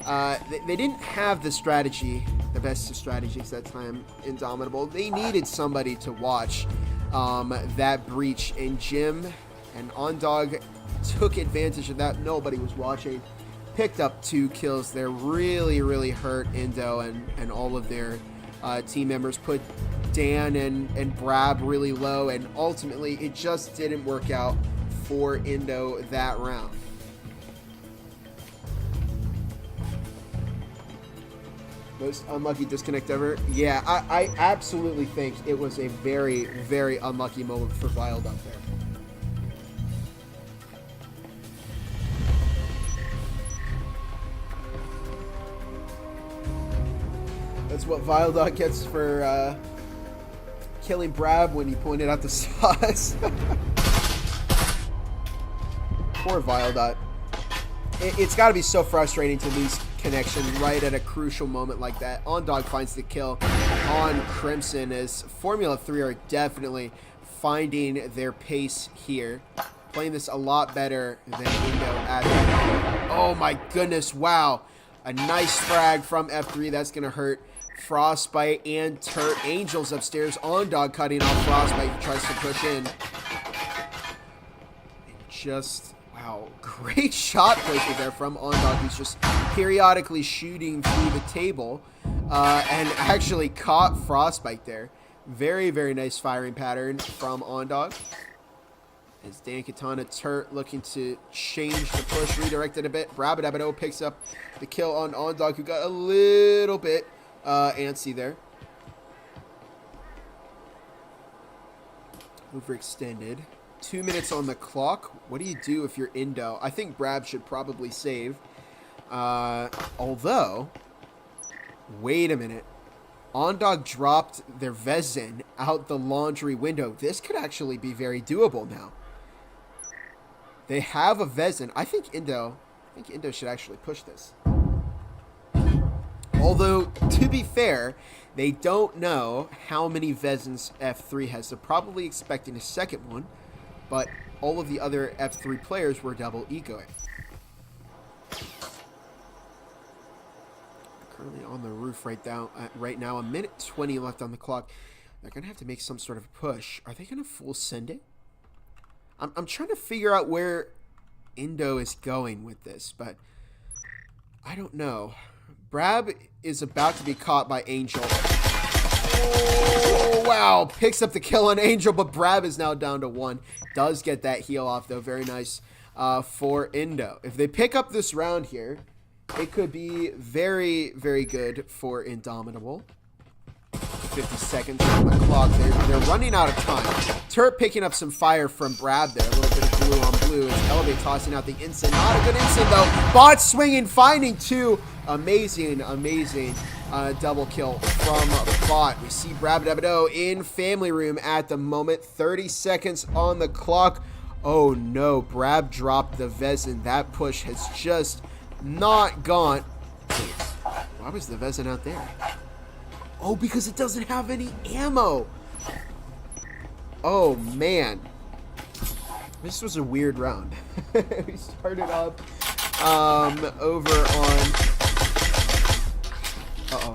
They didn't have the strategy, the best of strategies that time, Indomitable. They needed somebody to watch that breach, and Jim and OnDog took advantage of that. Nobody was watching. Picked up 2 kills there. Really, really hurt Indo and all of their team members. Put Dan and Brab really low, and ultimately it just didn't work out for Indo that round. Most unlucky disconnect ever. Yeah, I absolutely think it was a very, very unlucky moment for Wild up there. That's what Vildot gets for killing Brab when he pointed out the sauce. Poor Vildot. It's got to be so frustrating to lose connection right at a crucial moment like that. OnDog finds the kill on Crimson as Formula 3 are definitely finding their pace here. Playing this a lot better than Indo at the moment. Oh my goodness, wow. A nice frag from F3. That's going to hurt Frostbite and Turt. Angel's upstairs. OnDog cutting off Frostbite. He tries to push in. And just... wow, great shot placement there from OnDog, who's just periodically shooting through the table and actually caught Frostbite there. Very, very nice firing pattern from OnDog. As Dan Katana Turt looking to change the push, redirected a bit. Brabadabado picks up the kill on OnDog, who got a little bit antsy there. Overextended. 2 minutes on the clock. What do you do if you're Indo? I think Brab should probably save. Although, wait a minute. OnDog dropped their Vezin out the laundry window. This could actually be very doable now. They have a Vezin. I think Indo should actually push this. Although, to be fair, they don't know how many Vezins F3 has. They're probably expecting a second one. But all of the other F3 players were double ecoing. Currently on the roof right now, a minute 20 left on the clock. They're going to have to make some sort of push. Are they going to full send it? I'm trying to figure out where Indo is going with this, but I don't know. Brab is about to be caught by Angel. Oh, wow. Picks up the kill on Angel, but Brab is now down to 1. Does get that heal off, though. Very nice for Indo. If they pick up this round here, it could be very, very good for Indomitable. 50 seconds on the clock. They're running out of time. Turt picking up some fire from Brab there. A little bit of blue on blue. As Elevate tossing out the instant. Not a good instant, though. Bot swinging, finding 2. Amazing, amazing double kill from Bot. We see Brabadabado in family room at the moment. 30 seconds on the clock. Oh no, Brab dropped the Vezin. That push has just not gone. Wait, why was the Vezin out there? Oh, because it doesn't have any ammo. Oh man. This was a weird round. We started off over on... Uh-oh.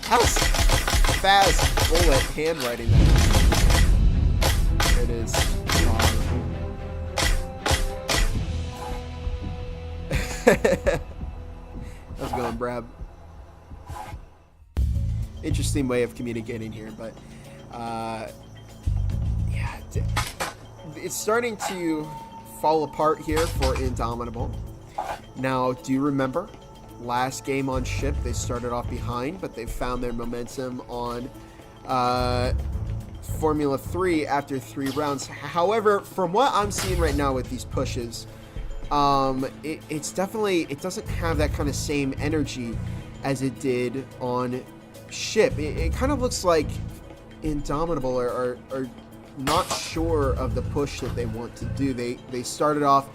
How's fast bullet handwriting that? There it is. How's it going, Brab? Interesting way of communicating here, but yeah, it's starting to fall apart here for Indomitable. Now, do you remember last game on ship? They started off behind, but they found their momentum on Formula 3 after 3 rounds. However, from what I'm seeing right now with these pushes, it's definitely, it doesn't have that kind of same energy as it did on ship. It kind of looks like Indomitable are not sure of the push that they want to do. They started off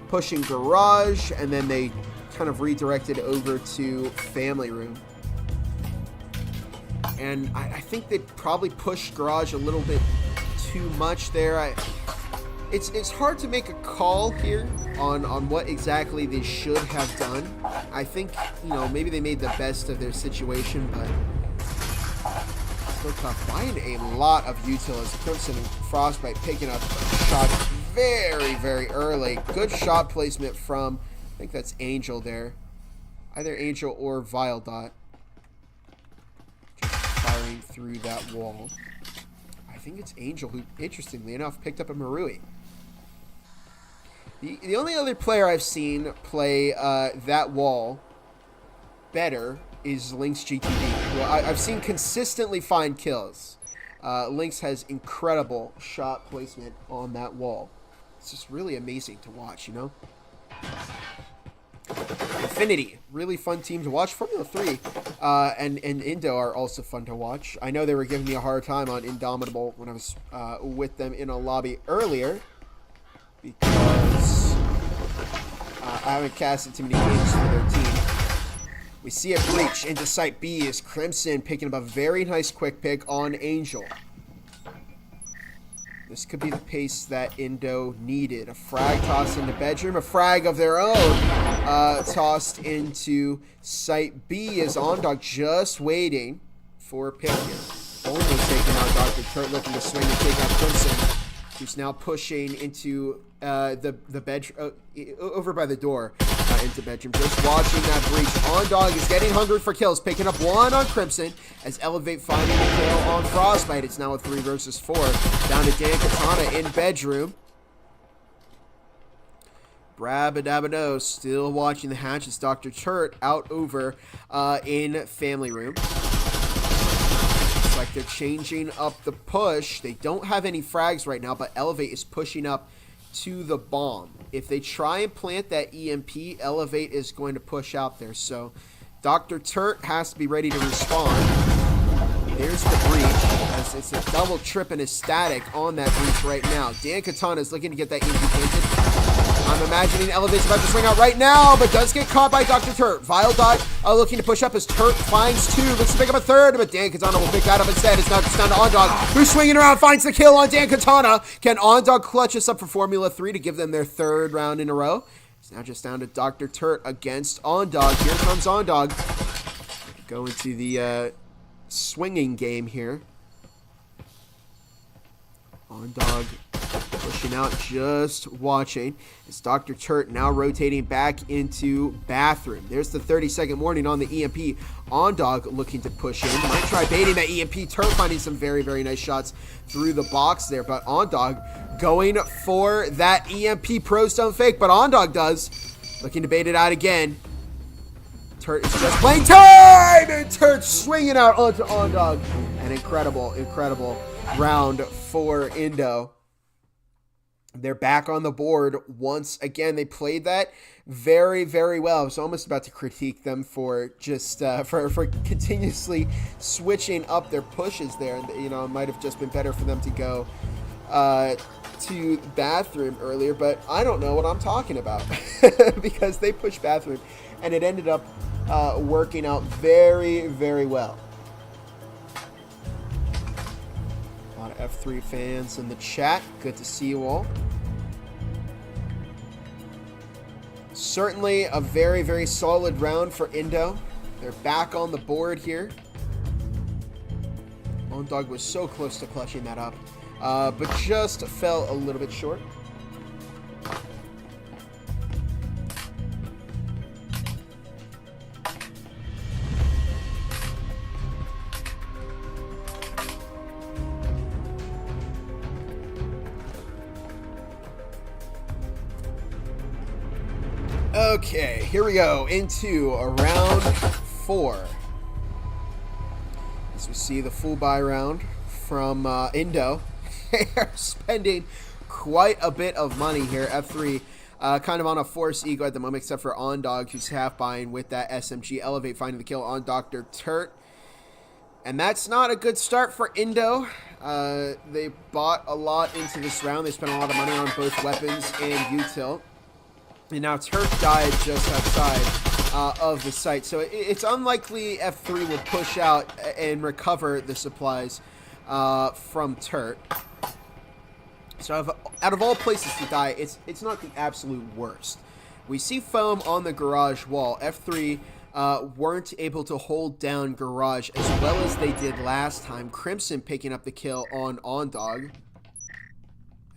pushing garage, and then they kind of redirected over to family room. And I think they probably pushed garage a little bit too much there. It's hard to make a call here on what exactly they should have done. I think, you know, maybe they made the best of their situation, but still tough. Buying a lot of util as Crimson and Frostbite picking up shots very, very early. Good shot placement from, I think that's Angel there. Either Angel or Vildot. Just firing through that wall. I think it's Angel who, interestingly enough, picked up a Marui. The only other player I've seen play that wall better is Lynx GTV. Well, I've seen consistently find kills. Lynx has incredible shot placement on that wall. It's just really amazing to watch, you know? Infinity, really fun team to watch. Formula 3 and Indo are also fun to watch. I know they were giving me a hard time on Indomitable when I was with them in a lobby earlier because I haven't casted too many games for their team. We see a breach into Site B as Crimson picking up a very nice quick pick on Angel. This could be the pace that Indo needed. A frag tossed into bedroom, a frag of their own tossed into Site B as OnDog just waiting for a pick here. Almost taking out Dr. Turt, looking to swing and take out Crimson, who's now pushing into the bedroom, over by the door into bedroom. Just watching that breach. OnDog is getting hungry for kills, picking up one on Crimson as Elevate finding a kill on Frostbite. It's now a 3 versus 4. Down to Dan Katana in bedroom. Brabadabado still watching the hatch as Dr. Turt out over in family room. Looks like they're changing up the push. They don't have any frags right now, but Elevate is pushing up to the bomb. If they try and plant that EMP, Elevate is going to push out there. So Dr. Turt has to be ready to respond. There's the breach, as it's a double trip and a static on that breach right now. Dan Katana is looking to get that EMP planted. I'm imagining Elevate's about to swing out right now, but does get caught by Dr. Turt. Vile Dot looking to push up as Turt finds 2. Looks to pick up a 3rd, but Dan Katana will pick that up instead. It's now just down to OnDog, who's swinging around, finds the kill on Dan Katana. Can OnDog clutch us up for Formula 3 to give them their 3rd round in a row? It's now just down to Dr. Turt against OnDog. Here comes OnDog. Go into the swinging game here. OnDog pushing out, just watching. It's Dr. Turt now rotating back into bathroom. There's the 30-second warning on the EMP. OnDog looking to push in. Might try baiting that EMP. Turt finding some very, very nice shots through the box there. But OnDog going for that EMP Pro Stone fake. But OnDog does. Looking to bait it out again. Turt is just playing time! And Turt swinging out onto OnDog. An incredible, incredible round for Indo. They're back on the board once again. They played that very, very well. I was almost about to critique them for just for continuously switching up their pushes there. And, you know, it might have just been better for them to go to bathroom earlier, but I don't know what I'm talking about because they pushed bathroom and it ended up working out very, very well. A lot of F3 fans in the chat. Good to see you all. Certainly a very, very solid round for Indo. They're back on the board here. OnDog was so close to clutching that up, but just fell a little bit short. Okay, here we go into round 4. As we see the full buy round from Indo. They are spending quite a bit of money here. F3 kind of on a force ego at the moment, except for OnDog, who's half buying with that SMG. Elevate finding the kill on Dr. Turt. And that's not a good start for Indo. They bought a lot into this round. They spent a lot of money on both weapons and util. And now Turt died just outside of the site. So it's unlikely F3 will push out and recover the supplies from Turt. So out of all places to die, it's not the absolute worst. We see foam on the garage wall. F3 weren't able to hold down garage as well as they did last time. Crimson picking up the kill on OnDog.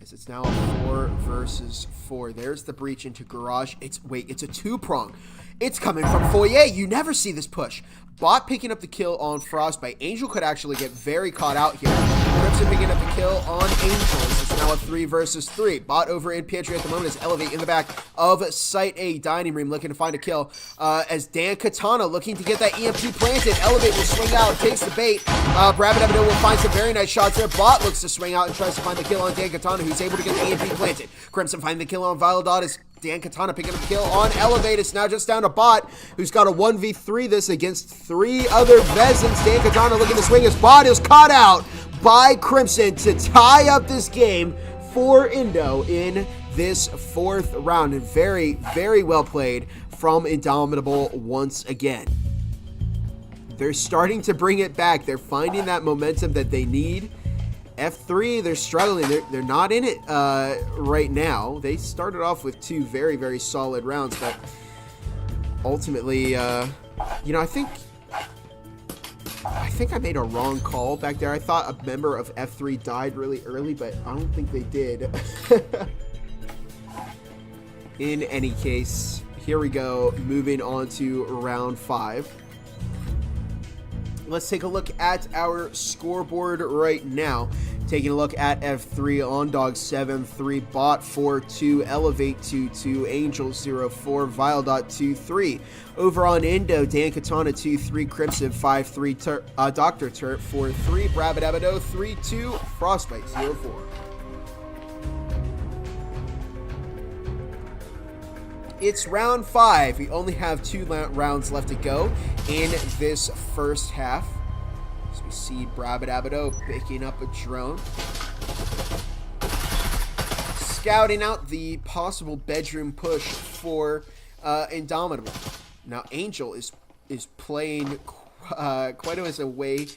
It's now a 4 versus 4. There's the breach into garage. It's a 2-prong. It's coming from foyer. You never see this push. Bot picking up the kill on Frostbite. Angel could actually get very caught out here. Crimson picking up the kill on Angels. It's now a 3 versus 3. Bot over in pantry at the moment as Elevate in the back of Site A dining room looking to find a kill. As Dan Katana looking to get that EMP planted. Elevate will swing out, takes the bait. Brabadabado will find some very nice shots there. Bot looks to swing out and tries to find the kill on Dan Katana, who's able to get the EMP planted. Crimson finding the kill on Viledot as Dan Katana picking up the kill on Elevate. It's now just down to Bot, who's got a 1v3 this against 3 other Vezins. Dan Katana looking to swing. His Bot is caught out by Crimson to tie up this game for Indo in this 4th round. And very, very well played from Indomitable once again. They're starting to bring it back. They're finding that momentum that they need. F3, they're struggling. They're not in it right now. They started off with 2 very, very solid rounds, but ultimately, you know, I think I made a wrong call back there. I thought a member of F3 died really early, but I don't think they did. In any case, here we go, moving on to round 5. Let's take a look at our scoreboard right now. Taking a look at F3, on dog 7-3, Bot 4-2, Elevate 2-2, Angel 0-4, Viledot 2-3. Over on Indo, Dan Katana 2-3, Crimson 5-3, Dr. Turt 4-3, Brabadabado 3-2, Frostbite 0-4. It's round 5. We only have 2 rounds left to go in this first half. So we see Brabadabado picking up a drone, scouting out the possible bedroom push for Indomitable. Now Angel is playing quite a ways away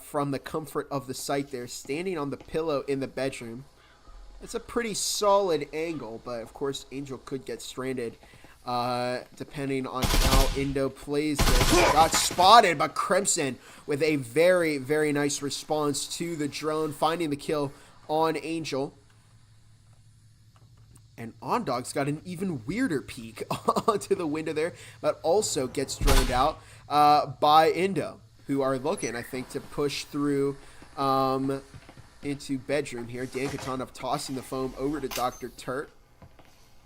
from the comfort of the site there, standing on the pillow in the bedroom. It's a pretty solid angle, but of course Angel could get stranded depending on how Indo plays this. Got spotted, but Crimson with a very, very nice response to the drone, finding the kill on Angel. And OnDog's got an even weirder peek onto the window there, but also gets droned out by Indo, who are looking, I think, to push through into bedroom here. Dan Katana tossing the foam over to Dr. Turt.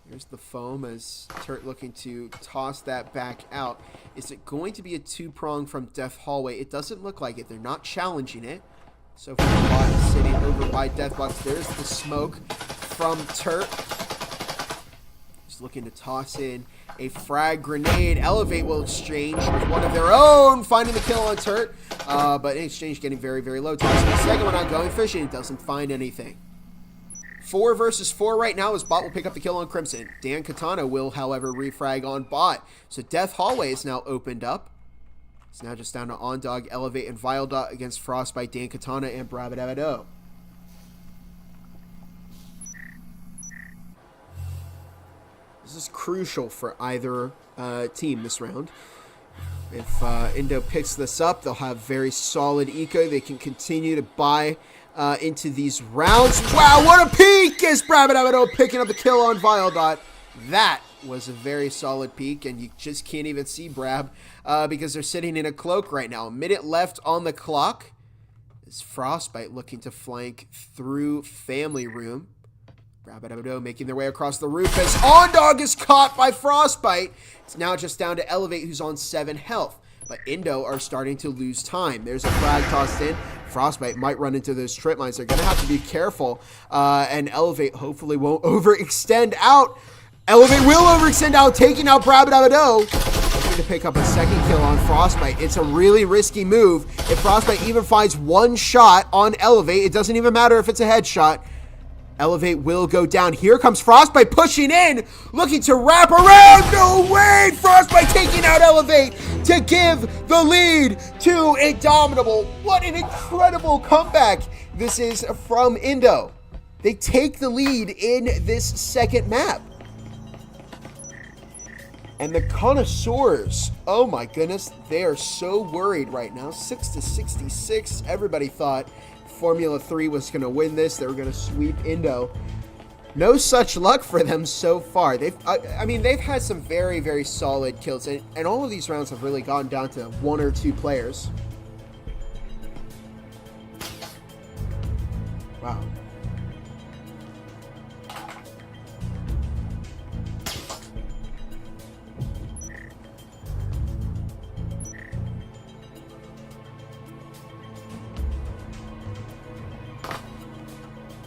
Here's the foam as Turt looking to toss that back out. Is it going to be a 2-prong from Death Hallway? It doesn't look like it. They're not challenging it. So for the Bot sitting over by Deathbox, there's the smoke from Turt. He's looking to toss in a frag grenade. Elevate will exchange with one of their own, finding the kill on Turt. But in exchange, getting very, very low. Tossing the second one out, going fishing. Doesn't find anything. 4 versus 4 right now as Bot will pick up the kill on Crimson. Dan Katana will, however, refrag on Bot. So Death Hallway is now opened up. It's now just down to OnDog, Elevate, and Viledot against Frostbite, Dan Katana, and Brabadabado. This is crucial for either team this round. If Indo picks this up, they'll have very solid eco. They can continue to buy into these rounds. Wow, what a peek as Brabadabado picking up the kill on Viledot. That was a very solid peek, and you just can't even see Brab because they're sitting in a cloak right now. A minute left on the clock. Is Frostbite looking to flank through Family Room. Brabadabado making their way across the roof as OnDog is caught by Frostbite. It's now just down to Elevate, who's on 7 health. But Indo are starting to lose time. There's a frag tossed in. Frostbite might run into those trip mines. They're going to have to be careful. And Elevate hopefully won't overextend out. Elevate will overextend out, taking out Brabadabado. Looking to pick up a second kill on Frostbite. It's a really risky move. If Frostbite even finds one shot on Elevate, it doesn't even matter if it's a headshot. Elevate will go down. Here comes Frostbite pushing in, looking to wrap around. No way! Frostbite taking out Elevate to give the lead to Indomitable. What an incredible comeback this is from Indo. They take the lead in this second map. And the connoisseurs, oh my goodness, they are so worried right now. 6-66. Everybody thought Formula 3 was going to win this. They were going to sweep Indo. No such luck for them so far. I mean, they've had some very, very solid kills, and all of these rounds have really gone down to 1 or 2 players. Wow.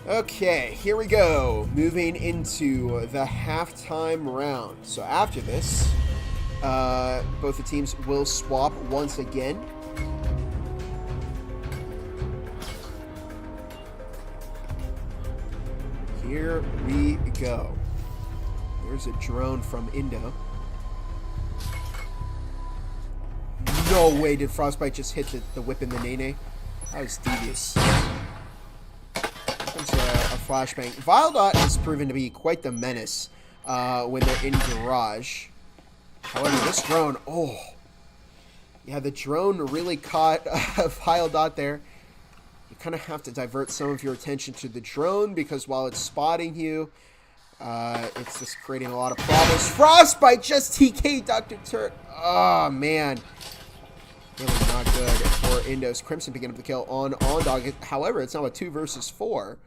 Okay, here we go. Moving into the halftime round. So after this, both the teams will swap once again. Here we go. There's a drone from Indo. No way did Frostbite just hit the whip in the Nene. That was devious. A flashbang. VileDot has proven to be quite the menace when they're in garage. However, this drone, yeah, the drone really caught VileDot there. You kind of have to divert some of your attention to the drone because while it's spotting you, it's just creating a lot of problems. Frostbite just TK'd Dr. Turk. Oh, man. Really not good for Indos. Crimson picking up the kill on Ondog. However, it's now a 2 versus 4.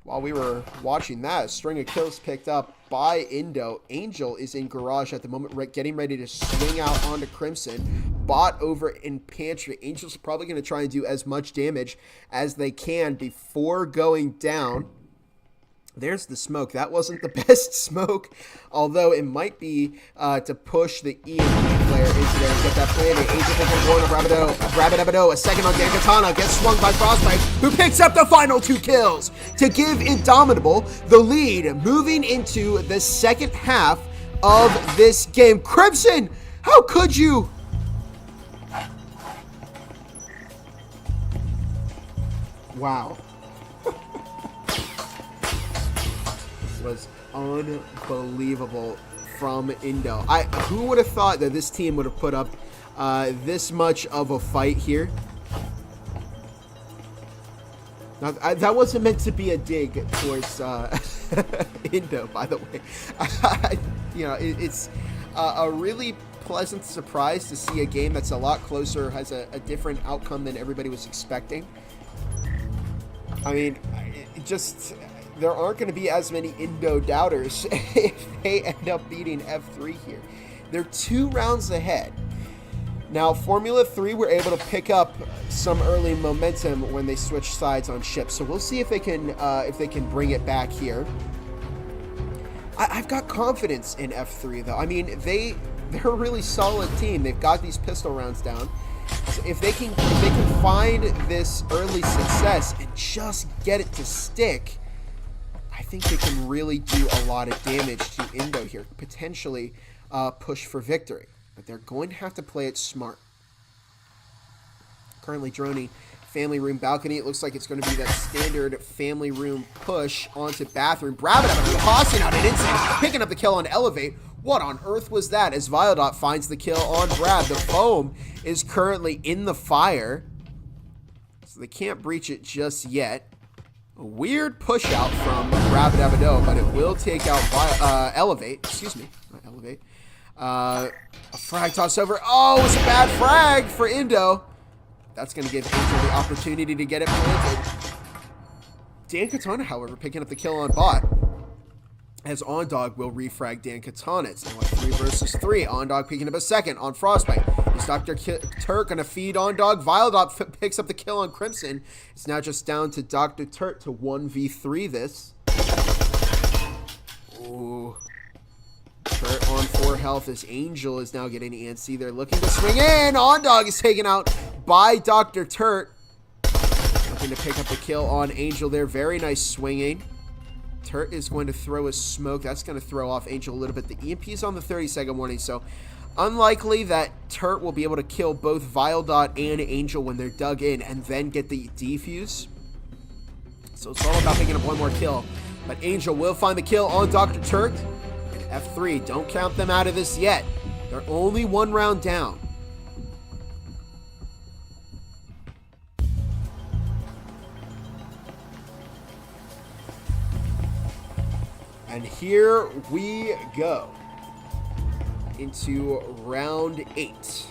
While we were watching that, a string of kills picked up by Indo. Angel is in garage at the moment, getting ready to swing out onto Crimson. Bot over in pantry. Angel's probably going to try and do as much damage as they can before going down. There's the smoke. That wasn't the best smoke, although it might be to push the EMP player into there and get that planted. Angel taking one of Rabbit. A second on Dankatana gets swung by Frostbite, who picks up the final 2 kills to give Indomitable the lead, moving into the second half of this game. Crimson, how could you? Wow. Was unbelievable from Indo. Who would have thought that this team would have put up this much of a fight here? Now, that wasn't meant to be a dig towards Indo, by the way. You know, it's a really pleasant surprise to see a game that's a lot closer, has a different outcome than everybody was expecting. I mean, there aren't going to be as many Indo doubters if they end up beating F3 here. They're 2 rounds ahead. Now, Formula 3 were able to pick up some early momentum when they switched sides on ships. So we'll see if they can bring it back here. I've got confidence in F3 though. I mean, they're a really solid team. They've got these pistol rounds down. So if they can find this early success and just get it to stick, I think they can really do a lot of damage to Indo here, potentially push for victory. But they're going to have to play it smart. Currently droning family room balcony. It looks like it's going to be that standard family room push onto bathroom. Brabant tossing out an instant, picking up the kill on Elevate. What on earth was that as VileDot finds the kill on Brad? The foam is currently in the fire, so they can't breach it just yet. A weird push out from Rabbit Abadeau, but it will take out Elevate. Excuse me, not Elevate. A frag toss over. Oh, it's a bad frag for Indo. That's going to give Angel the opportunity to get it planted. Dankatana, however, picking up the kill on bot. As Ondog will refrag Dankatana. It's now a 3 versus 3. Ondog picking up a second on Frostbite. Is Dr. Turk going to feed Ondog? VileDot picks up the kill on Crimson. It's now just down to Dr. Turk to 1v3 this. Ooh. Turk on 4 health as Angel is now getting antsy. They're looking to swing in. Ondog is taken out by Dr. Turk. Looking to pick up the kill on Angel there. Very nice swinging. Turt is going to throw a smoke. That's going to throw off Angel a little bit. The EMP is on the 30-second warning, so unlikely that Turt will be able to kill both VileDot and Angel when they're dug in and then get the defuse. So it's all about picking up one more kill. But Angel will find the kill on Dr. Turt. And F3, don't count them out of this yet. They're only 1 round down. And here we go into round 8.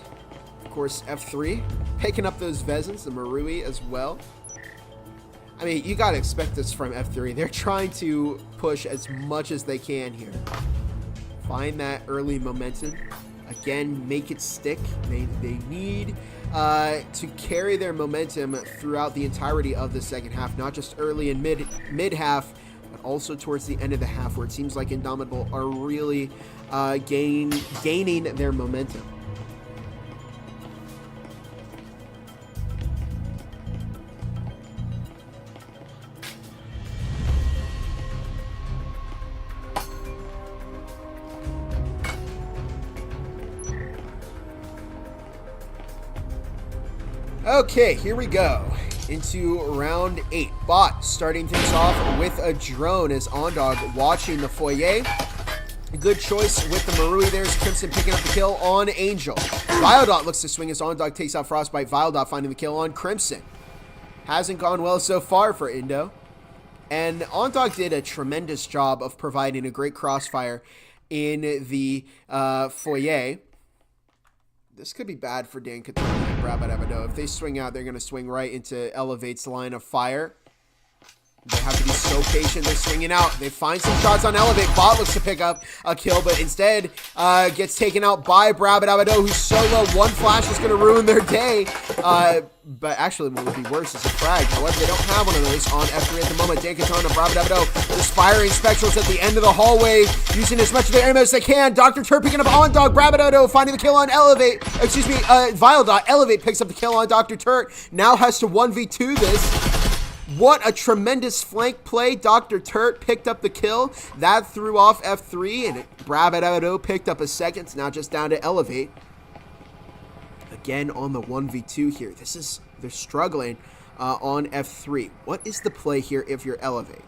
Of course, F3 picking up those Vezins, the Marui as well. I mean, you got to expect this from F3. They're trying to push as much as they can here. Find that early momentum. Again, make it stick. They need to carry their momentum throughout the entirety of the second half, not just early and mid-half, but also towards the end of the half, where it seems like Indomitable are really gaining their momentum. Okay, here we go into round 8. Bot starting things off with a drone as Ondog watching the foyer. Good choice with the Marui. There's Crimson picking up the kill on Angel. Viledot looks to swing as Ondog takes out Frostbite. Viledot finding the kill on Crimson. Hasn't gone well so far for Indo. And Ondog did a tremendous job of providing a great crossfire in the foyer. This could be bad for Dan Katana and Brabadabado. If they swing out, they're going to swing right into Elevate's line of fire. They have to be so patient. They're swinging out. They find some shots on Elevate. Bot looks to pick up a kill, but instead gets taken out by Brabadabado, who's so low. One flash is going to ruin their day. But actually, what would be worse is a frag. However, they don't have one of those on F3 at the moment. Dan Katana and Brabadabado just firing Spectrals at the end of the hallway, using as much of their ammo as they can. Dr. Turp picking up Ondog. Brabadabado finding the kill on Elevate. Excuse me, Viledot. Elevate picks up the kill on Dr. Turp. Now has to 1v2 this. What a tremendous flank play. Dr. Turt picked up the kill. That threw off F3, and Brabadabado picked up a second. It's now just down to Elevate. Again on the 1v2 here. They're struggling on F3. What is the play here if you're Elevate?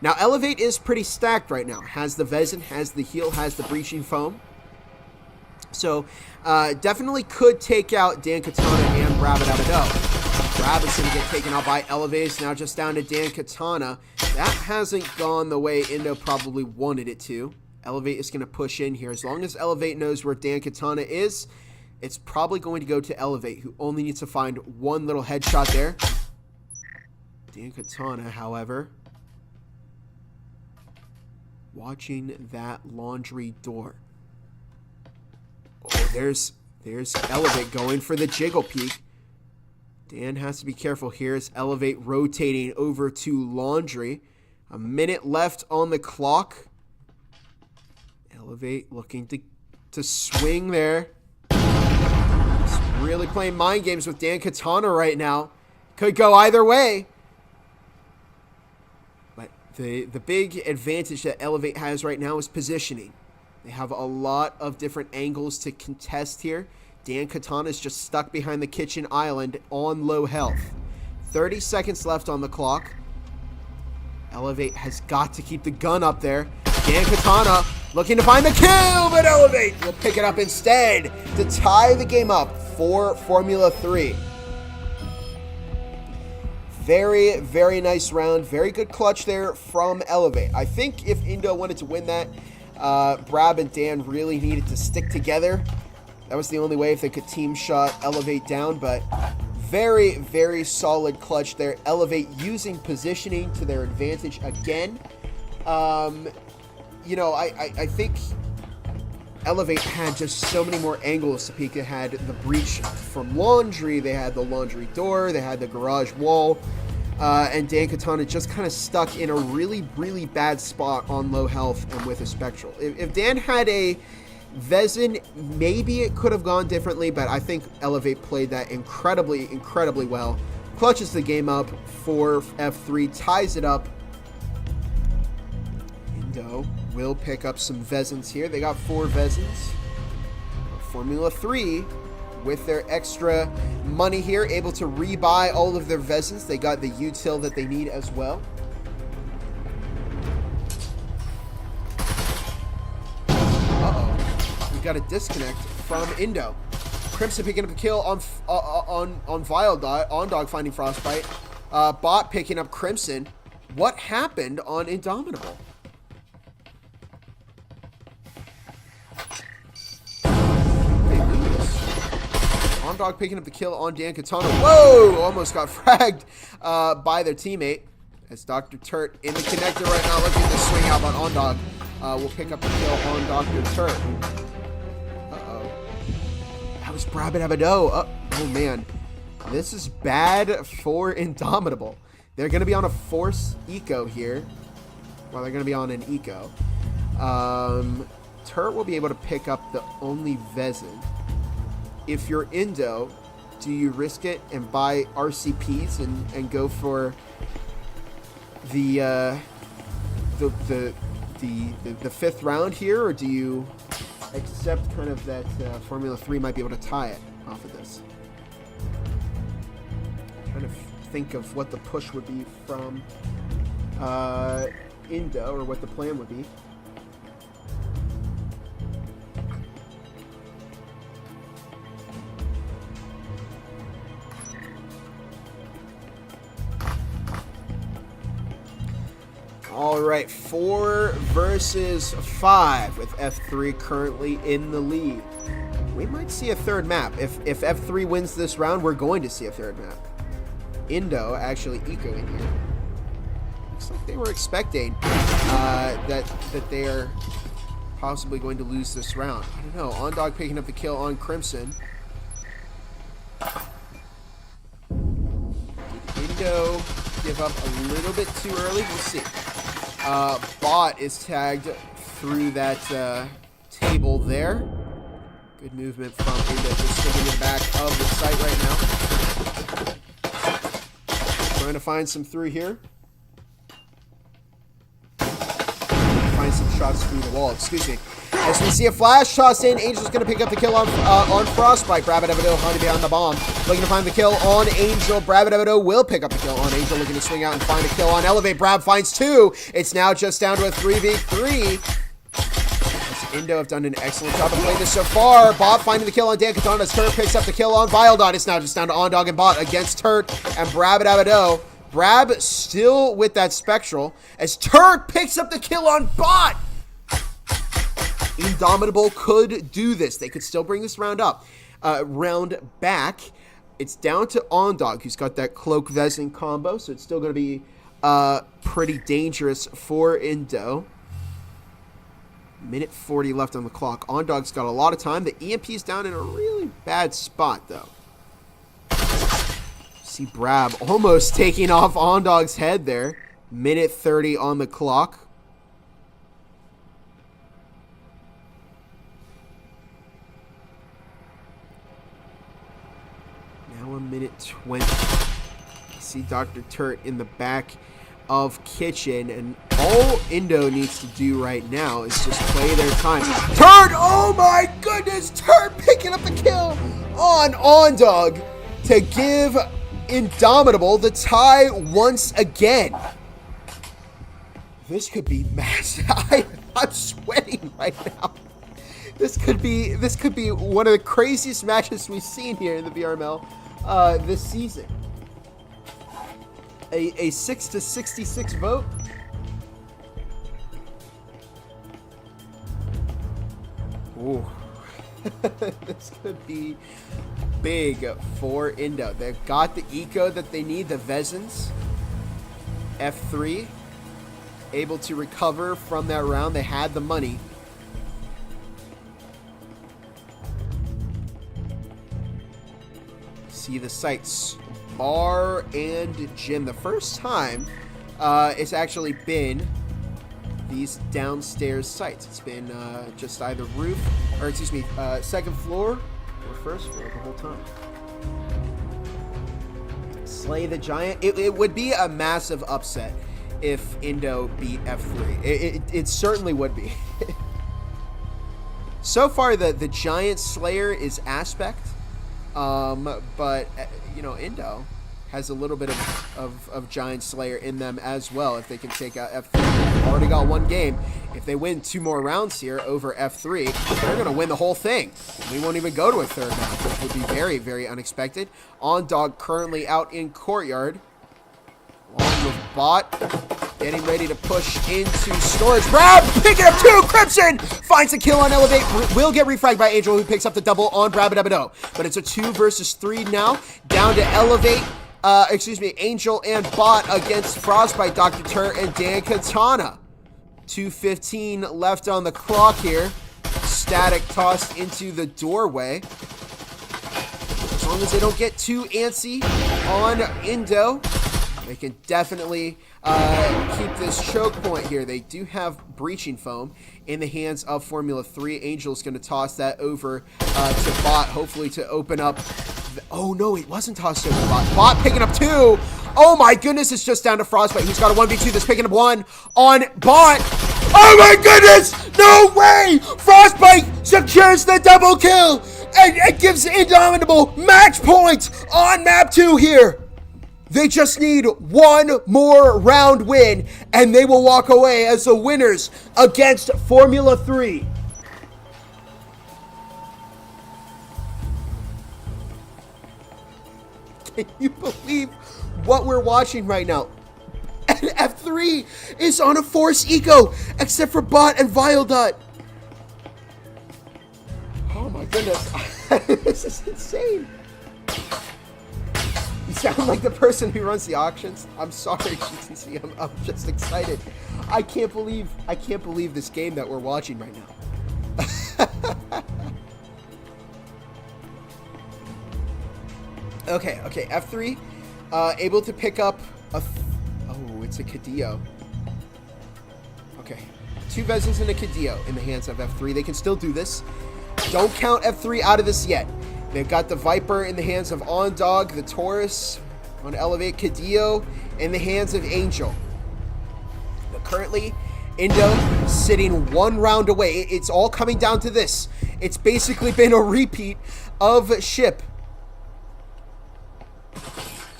Now, Elevate is pretty stacked right now. Has the Vezin, has the heal, has the breaching foam. So, definitely could take out Dan Katana and Brabadabado. Rabbit's going to get taken out by Elevate. Now just down to Dan Katana. That hasn't gone the way Indo probably wanted it to. Elevate is going to push in here. As long as Elevate knows where Dan Katana is, it's probably going to go to Elevate, who only needs to find one little headshot there. Dan Katana, however, watching that laundry door. Oh, there's Elevate going for the jiggle peek. Dan has to be careful here as Elevate rotating over to laundry. A minute left on the clock. Elevate looking to swing there. Just really playing mind games with Dan Katana right now. Could go either way. But the big advantage that Elevate has right now is positioning. They have a lot of different angles to contest here. Dan Katana is just stuck behind the kitchen island on low health. 30 seconds left on the clock. Elevate has got to keep the gun up there. Dan Katana looking to find the kill, but Elevate will pick it up instead to tie the game up for Formula 3. Very, very nice round. Very good clutch there from Elevate. I think if Indo wanted to win that, Brab and Dan really needed to stick together. That was the only way if they could team shot Elevate down, but very, very solid clutch there. Elevate using positioning to their advantage again. You know, I think Elevate had just so many more angles to peek. They had the breach from laundry, they had the laundry door, they had the garage wall, and Dan Katana just kind of stuck in a really, really bad spot on low health and with a Spectral. If Dan had a Vezin, maybe it could have gone differently, but I think Elevate played that incredibly, incredibly well. Clutches the game up for F3, ties it up. Indo will pick up some Vezins here. They got 4 Vezins. Formula 3, with their extra money here, able to rebuy all of their Vezins. They got the util that they need as well. Got a disconnect from Indo. Crimson picking up the kill on Viledot. Ondog finding Frostbite. Bot picking up Crimson. What happened on Indomitable? Ondog picking up the kill on Dan Katana. Whoa! Almost got fragged by their teammate. As Dr. Turt in the connector right now looking to swing out, but Ondog will pick up the kill on Dr. Turt. Uh-oh. That was Brabit Abado. Oh, man. This is bad for Indomitable. They're going to be on a force eco here. Well, they're going to be on an eco. Turt will be able to pick up the only Vezin. If you're Indo, do you risk it and buy RCPs and go for the fifth round here, or do you accept kind of that Formula 3 might be able to tie it off of this? I'm trying to think of what the push would be from Indo, or what the plan would be. All right, 4 versus 5 with F3 currently in the lead. We might see a third map. If F3 wins this round, we're going to see a third map. Indo actually ecoing here. Looks like they were expecting that they are possibly going to lose this round. I don't know. Ondog picking up the kill on Crimson. Did Indo give up a little bit too early? We'll see. Bot is tagged through that table there. Good movement from Indo, just sitting in the back of the site right now. Trying to find some through here. Find some shots through the wall, excuse me. As we see a flash toss in, Angel's going to pick up the kill on Frostbite. Brabit Abado hiding behind the bomb. Looking to find the kill on Angel. Brabit Abado will pick up the kill on Angel. Looking to swing out and find a kill on Elevate. Brab finds 2. It's now just down to a 3v3. As Indo have done an excellent job of playing this so far. Bot finding the kill on Dan Katana. Turt picks up the kill on Vildot. It's now just down to Ondog and Bot against Turt and Brabit Abado. Brab still with that Spectral. As Turt picks up the kill on Bot. Indomitable could do this. They could still bring this round up. Round back. It's down to Ondog, who's got that Cloak Vezin combo, so it's still going to be pretty dangerous for Indo. Minute 40 left on the clock. Ondog's got a lot of time. The EMP's down in a really bad spot, though. See Brab almost taking off Ondog's head there. Minute 30 on the clock. Now a minute 20. See Dr. Turt in the back of Kitchen, and all Indo needs to do right now is just play their time. Turt! Oh my goodness! Turt picking up the kill on Ondog to give Indomitable the tie once again. This could be massive. I'm sweating right now. This could be one of the craziest matches we've seen here in the VRML this season. A 6-66 vote. Ooh. This could be big for Indo. They've got the eco that they need, the Vezins. F3 able to recover from that round. They had the money. See the sites, bar and gym. The first time it's actually been these downstairs sites. It's been just either roof, or excuse me, second floor or first floor the whole time. Slay the Giant. It would be a massive upset if Indo beat F3. It certainly would be. So far, the Giant Slayer is Aspect. But you know, Indo has a little bit of Giant Slayer in them as well. If they can take out F3, they've already got one game. If they win 2 more rounds here over F3, they're going to win the whole thing. We won't even go to a third round, which would be very, very unexpected. Ondog currently out in courtyard, along with Bot getting ready to push into storage. Brab picking up 2. Crimson finds a kill on Elevate. Will get refragged by Angel, who picks up the double on Brabadabado. But it's a 2 versus 3 now. Down to Elevate. Angel and Bot against Frostbite, Dr. Tur, and Dan Katana. 2:15 left on the clock here. Static tossed into the doorway. As long as they don't get too antsy on Indo, they can definitely keep this choke point here. They do have breaching foam in the hands of Formula 3. Angel's going to toss that over to Bot, hopefully to open up. Oh no, it wasn't tossed over to Bot. Bot picking up 2. Oh my goodness, it's just down to Frostbite. He's got a 1v2 that's picking up 1 on Bot. Oh my goodness! No way! Frostbite secures the double kill and gives Indomitable match point on map 2 here. They just need 1 more round win, and they will walk away as the winners against Formula 3. Can you believe what we're watching right now? And F3 is on a Force Eco, except for Bot and Viledot. Oh my goodness. This is insane. You sound like the person who runs the auctions. I'm sorry, GTC. I'm just excited. I can't believe this game that we're watching right now. Okay, F3 able to pick up a it's a Cadillo. Okay, 2 Vezins and a Cadillo in the hands of F3. They can still do this. Don't count F3 out of this yet. They've got the Viper in the hands of OnDog, the Taurus on Elevate, Cadillo in the hands of Angel. But currently, Indo sitting 1 round away. It's all coming down to this. It's basically been a repeat of Ship.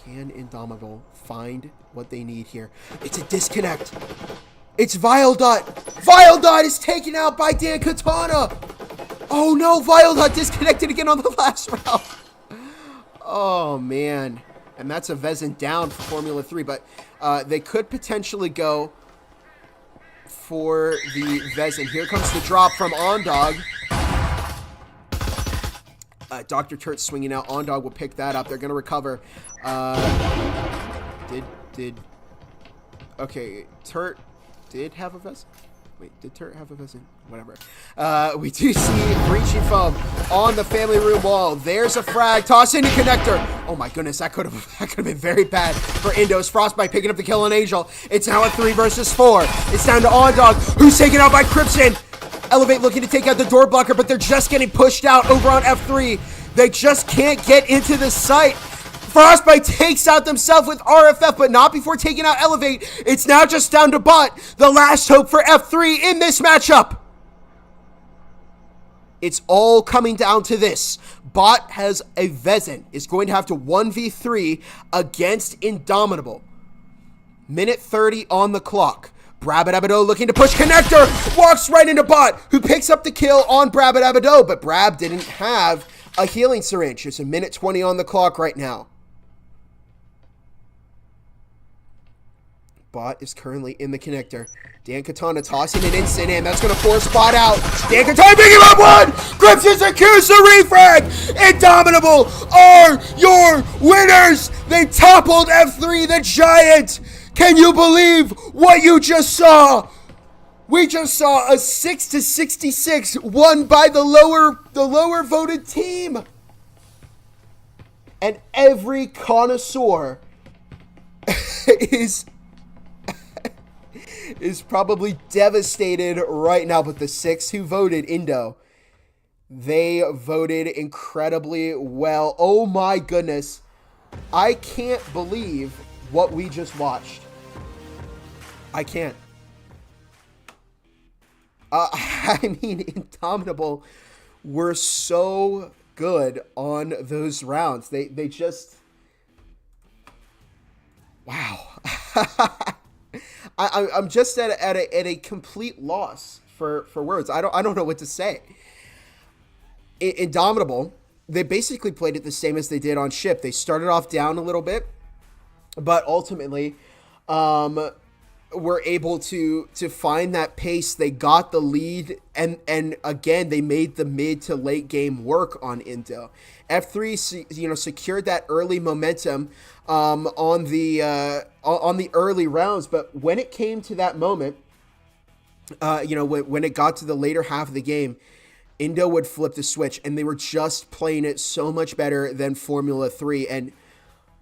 Can Indomitable find what they need here? It's a disconnect. It's Viledot. Viledot is taken out by Dan Katana. Oh no, Viledot disconnected again on the last round. Oh man. And that's a Vezin down for Formula 3, but they could potentially go for the Vezin. Here comes the drop from OnDog. Dr. Turt swinging out. OnDog will pick that up. They're going to recover. Okay, Turt did have a Vezin? Wait, did Turt have a Vezin? Whatever. We do see breaching foam on the family room wall. There's a frag. Toss into connector. Oh my goodness, that could have been very bad for Indos. Frostbite picking up the kill on Angel. It's now a 3 versus 4. It's down to OnDog, who's taken out by Crimson. Elevate looking to take out the door blocker, but they're just getting pushed out over on F3. They just can't get into the site. Frostbite takes out themselves with RFF, but not before taking out Elevate. It's now just down to Bot, the last hope for F3 in this matchup. It's all coming down to this. Bot has a Vezin, is going to have to 1v3 against Indomitable. Minute 30 on the clock. Brabadabado looking to push connector, walks right into Bot, who picks up the kill on Brabadabado, but Brab didn't have a healing syringe. It's a minute 20 on the clock right now. Bot is currently in the connector. Dan Katana tossing an instant in. That's going to force Bot out. Dan Katana picking up 1! Crimson secures the refrag! Indomitable are your winners! They toppled F3, the Giant! Can you believe what you just saw? We just saw a 6-66 won by the lower voted team. And every connoisseur is probably devastated right now, but the 6 who voted Indo, they voted incredibly well. Oh my goodness. I can't believe what we just watched. I can't. I mean, Indomitable were so good on those rounds. They just, wow. I'm just at a complete loss for words. I don't know what to say. Indomitable, they basically played it the same as they did on Ship. They started off down a little bit, but ultimately, were able to find that pace. They got the lead, and again, they made the mid to late game work on Indo. F3, secured that early momentum on the early rounds, but when it came to that moment, when it got to the later half of the game, Indo would flip the switch, and they were just playing it so much better than Formula 3, and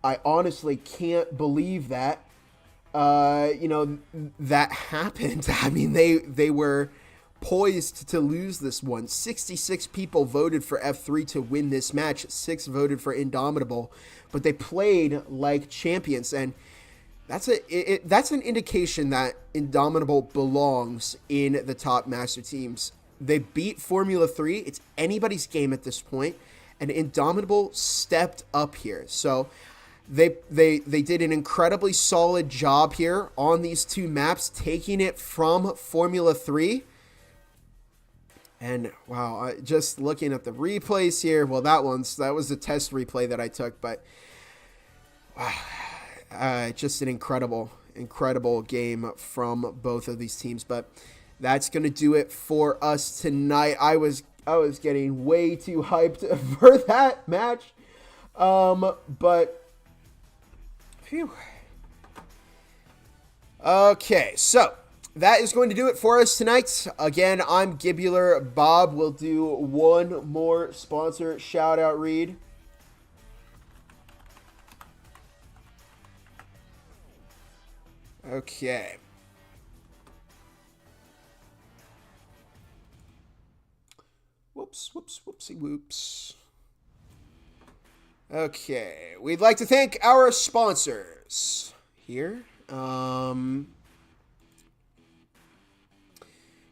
I honestly can't believe that. That happened. I mean, they were poised to lose this one. 66 people voted for F3 to win this match. 6 voted for Indomitable, but they played like champions, and that's an indication that Indomitable belongs in the top master teams. They beat Formula 3. It's anybody's game at this point, and Indomitable stepped up here. So They did an incredibly solid job here on these 2 maps, taking it from Formula 3. And wow, just looking at the replays here, well, that was the test replay that I took, but wow, just an incredible game from both of these teams. But that's going to do it for us tonight. I was getting way too hyped for that match, but phew. Okay, so that is going to do it for us tonight. Again, I'm Gibular. Bob will do one more sponsor shout out read. Okay. Whoopsie whoops. Okay, we'd like to thank our sponsors here.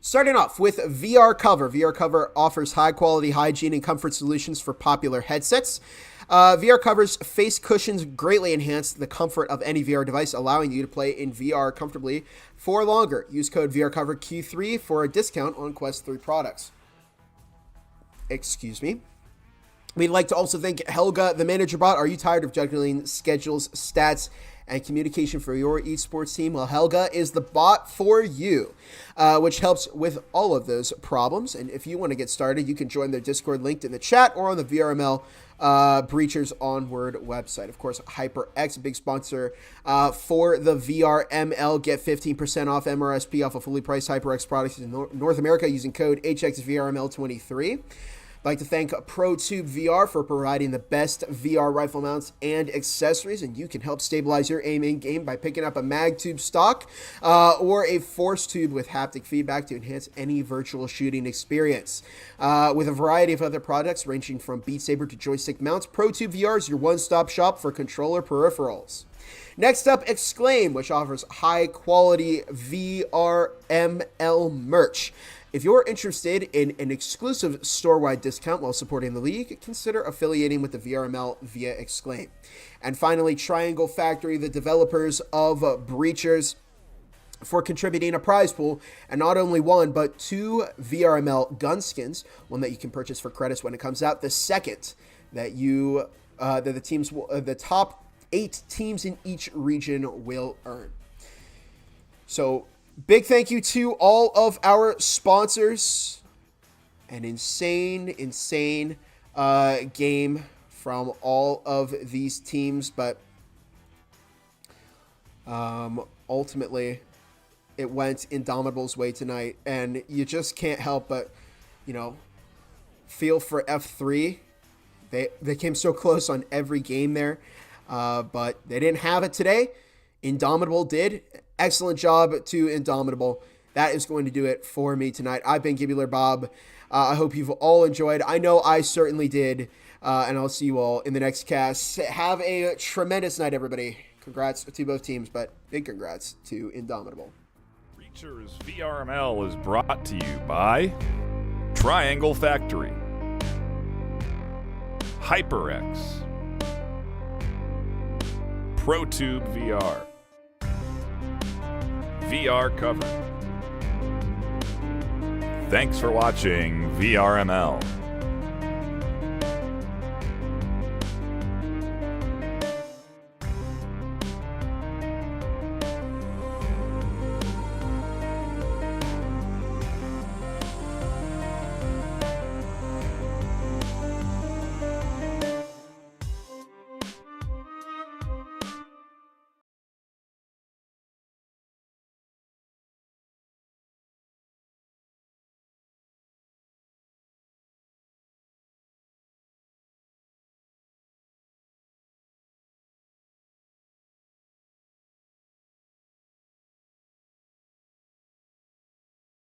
Starting off with VR Cover. VR Cover offers high-quality hygiene and comfort solutions for popular headsets. VR Cover's face cushions greatly enhance the comfort of any VR device, allowing you to play in VR comfortably for longer. Use code VRCoverQ3 for a discount on Quest 3 products. Excuse me. We'd like to also thank Helga, the manager bot. Are you tired of juggling schedules, stats, and communication for your esports team? Well, Helga is the bot for you, which helps with all of those problems. And if you want to get started, you can join their Discord linked in the chat or on the VRML Breachers Onward website. Of course, HyperX, big sponsor for the VRML. Get 15% off MRSP off of fully priced HyperX products in North America using code HXVRML23. I'd like to thank ProTube VR for providing the best VR rifle mounts and accessories, and you can help stabilize your aim in-game by picking up a MagTube stock or a Force Tube with haptic feedback to enhance any virtual shooting experience. With a variety of other products ranging from Beat Saber to joystick mounts, ProTube VR is your one-stop shop for controller peripherals. Next up, Exclaim, which offers high-quality VRML merch. If you're interested in an exclusive store-wide discount while supporting the league, consider affiliating with the VRML via Exclaim. And finally, Triangle Factory, the developers of Breachers, for contributing a prize pool, and not only 1, but 2 VRML gun skins, one that you can purchase for credits when it comes out, the second that the top 8 teams in each region will earn. So, big thank you to all of our sponsors. An insane game from all of these teams, but ultimately it went Indomitable's way tonight, and you just can't help but, feel for F3. They came so close on every game there, but they didn't have it today. Indomitable did. Excellent job to Indomitable. That is going to do it for me tonight. I've been Gibular Bob. I hope you've all enjoyed. I know I certainly did. And I'll see you all in the next cast. Have a tremendous night, everybody. Congrats to both teams, but big congrats to Indomitable. Breachers VRML is brought to you by Triangle Factory, HyperX, ProTube VR, VR Cover. Thanks for watching VRML.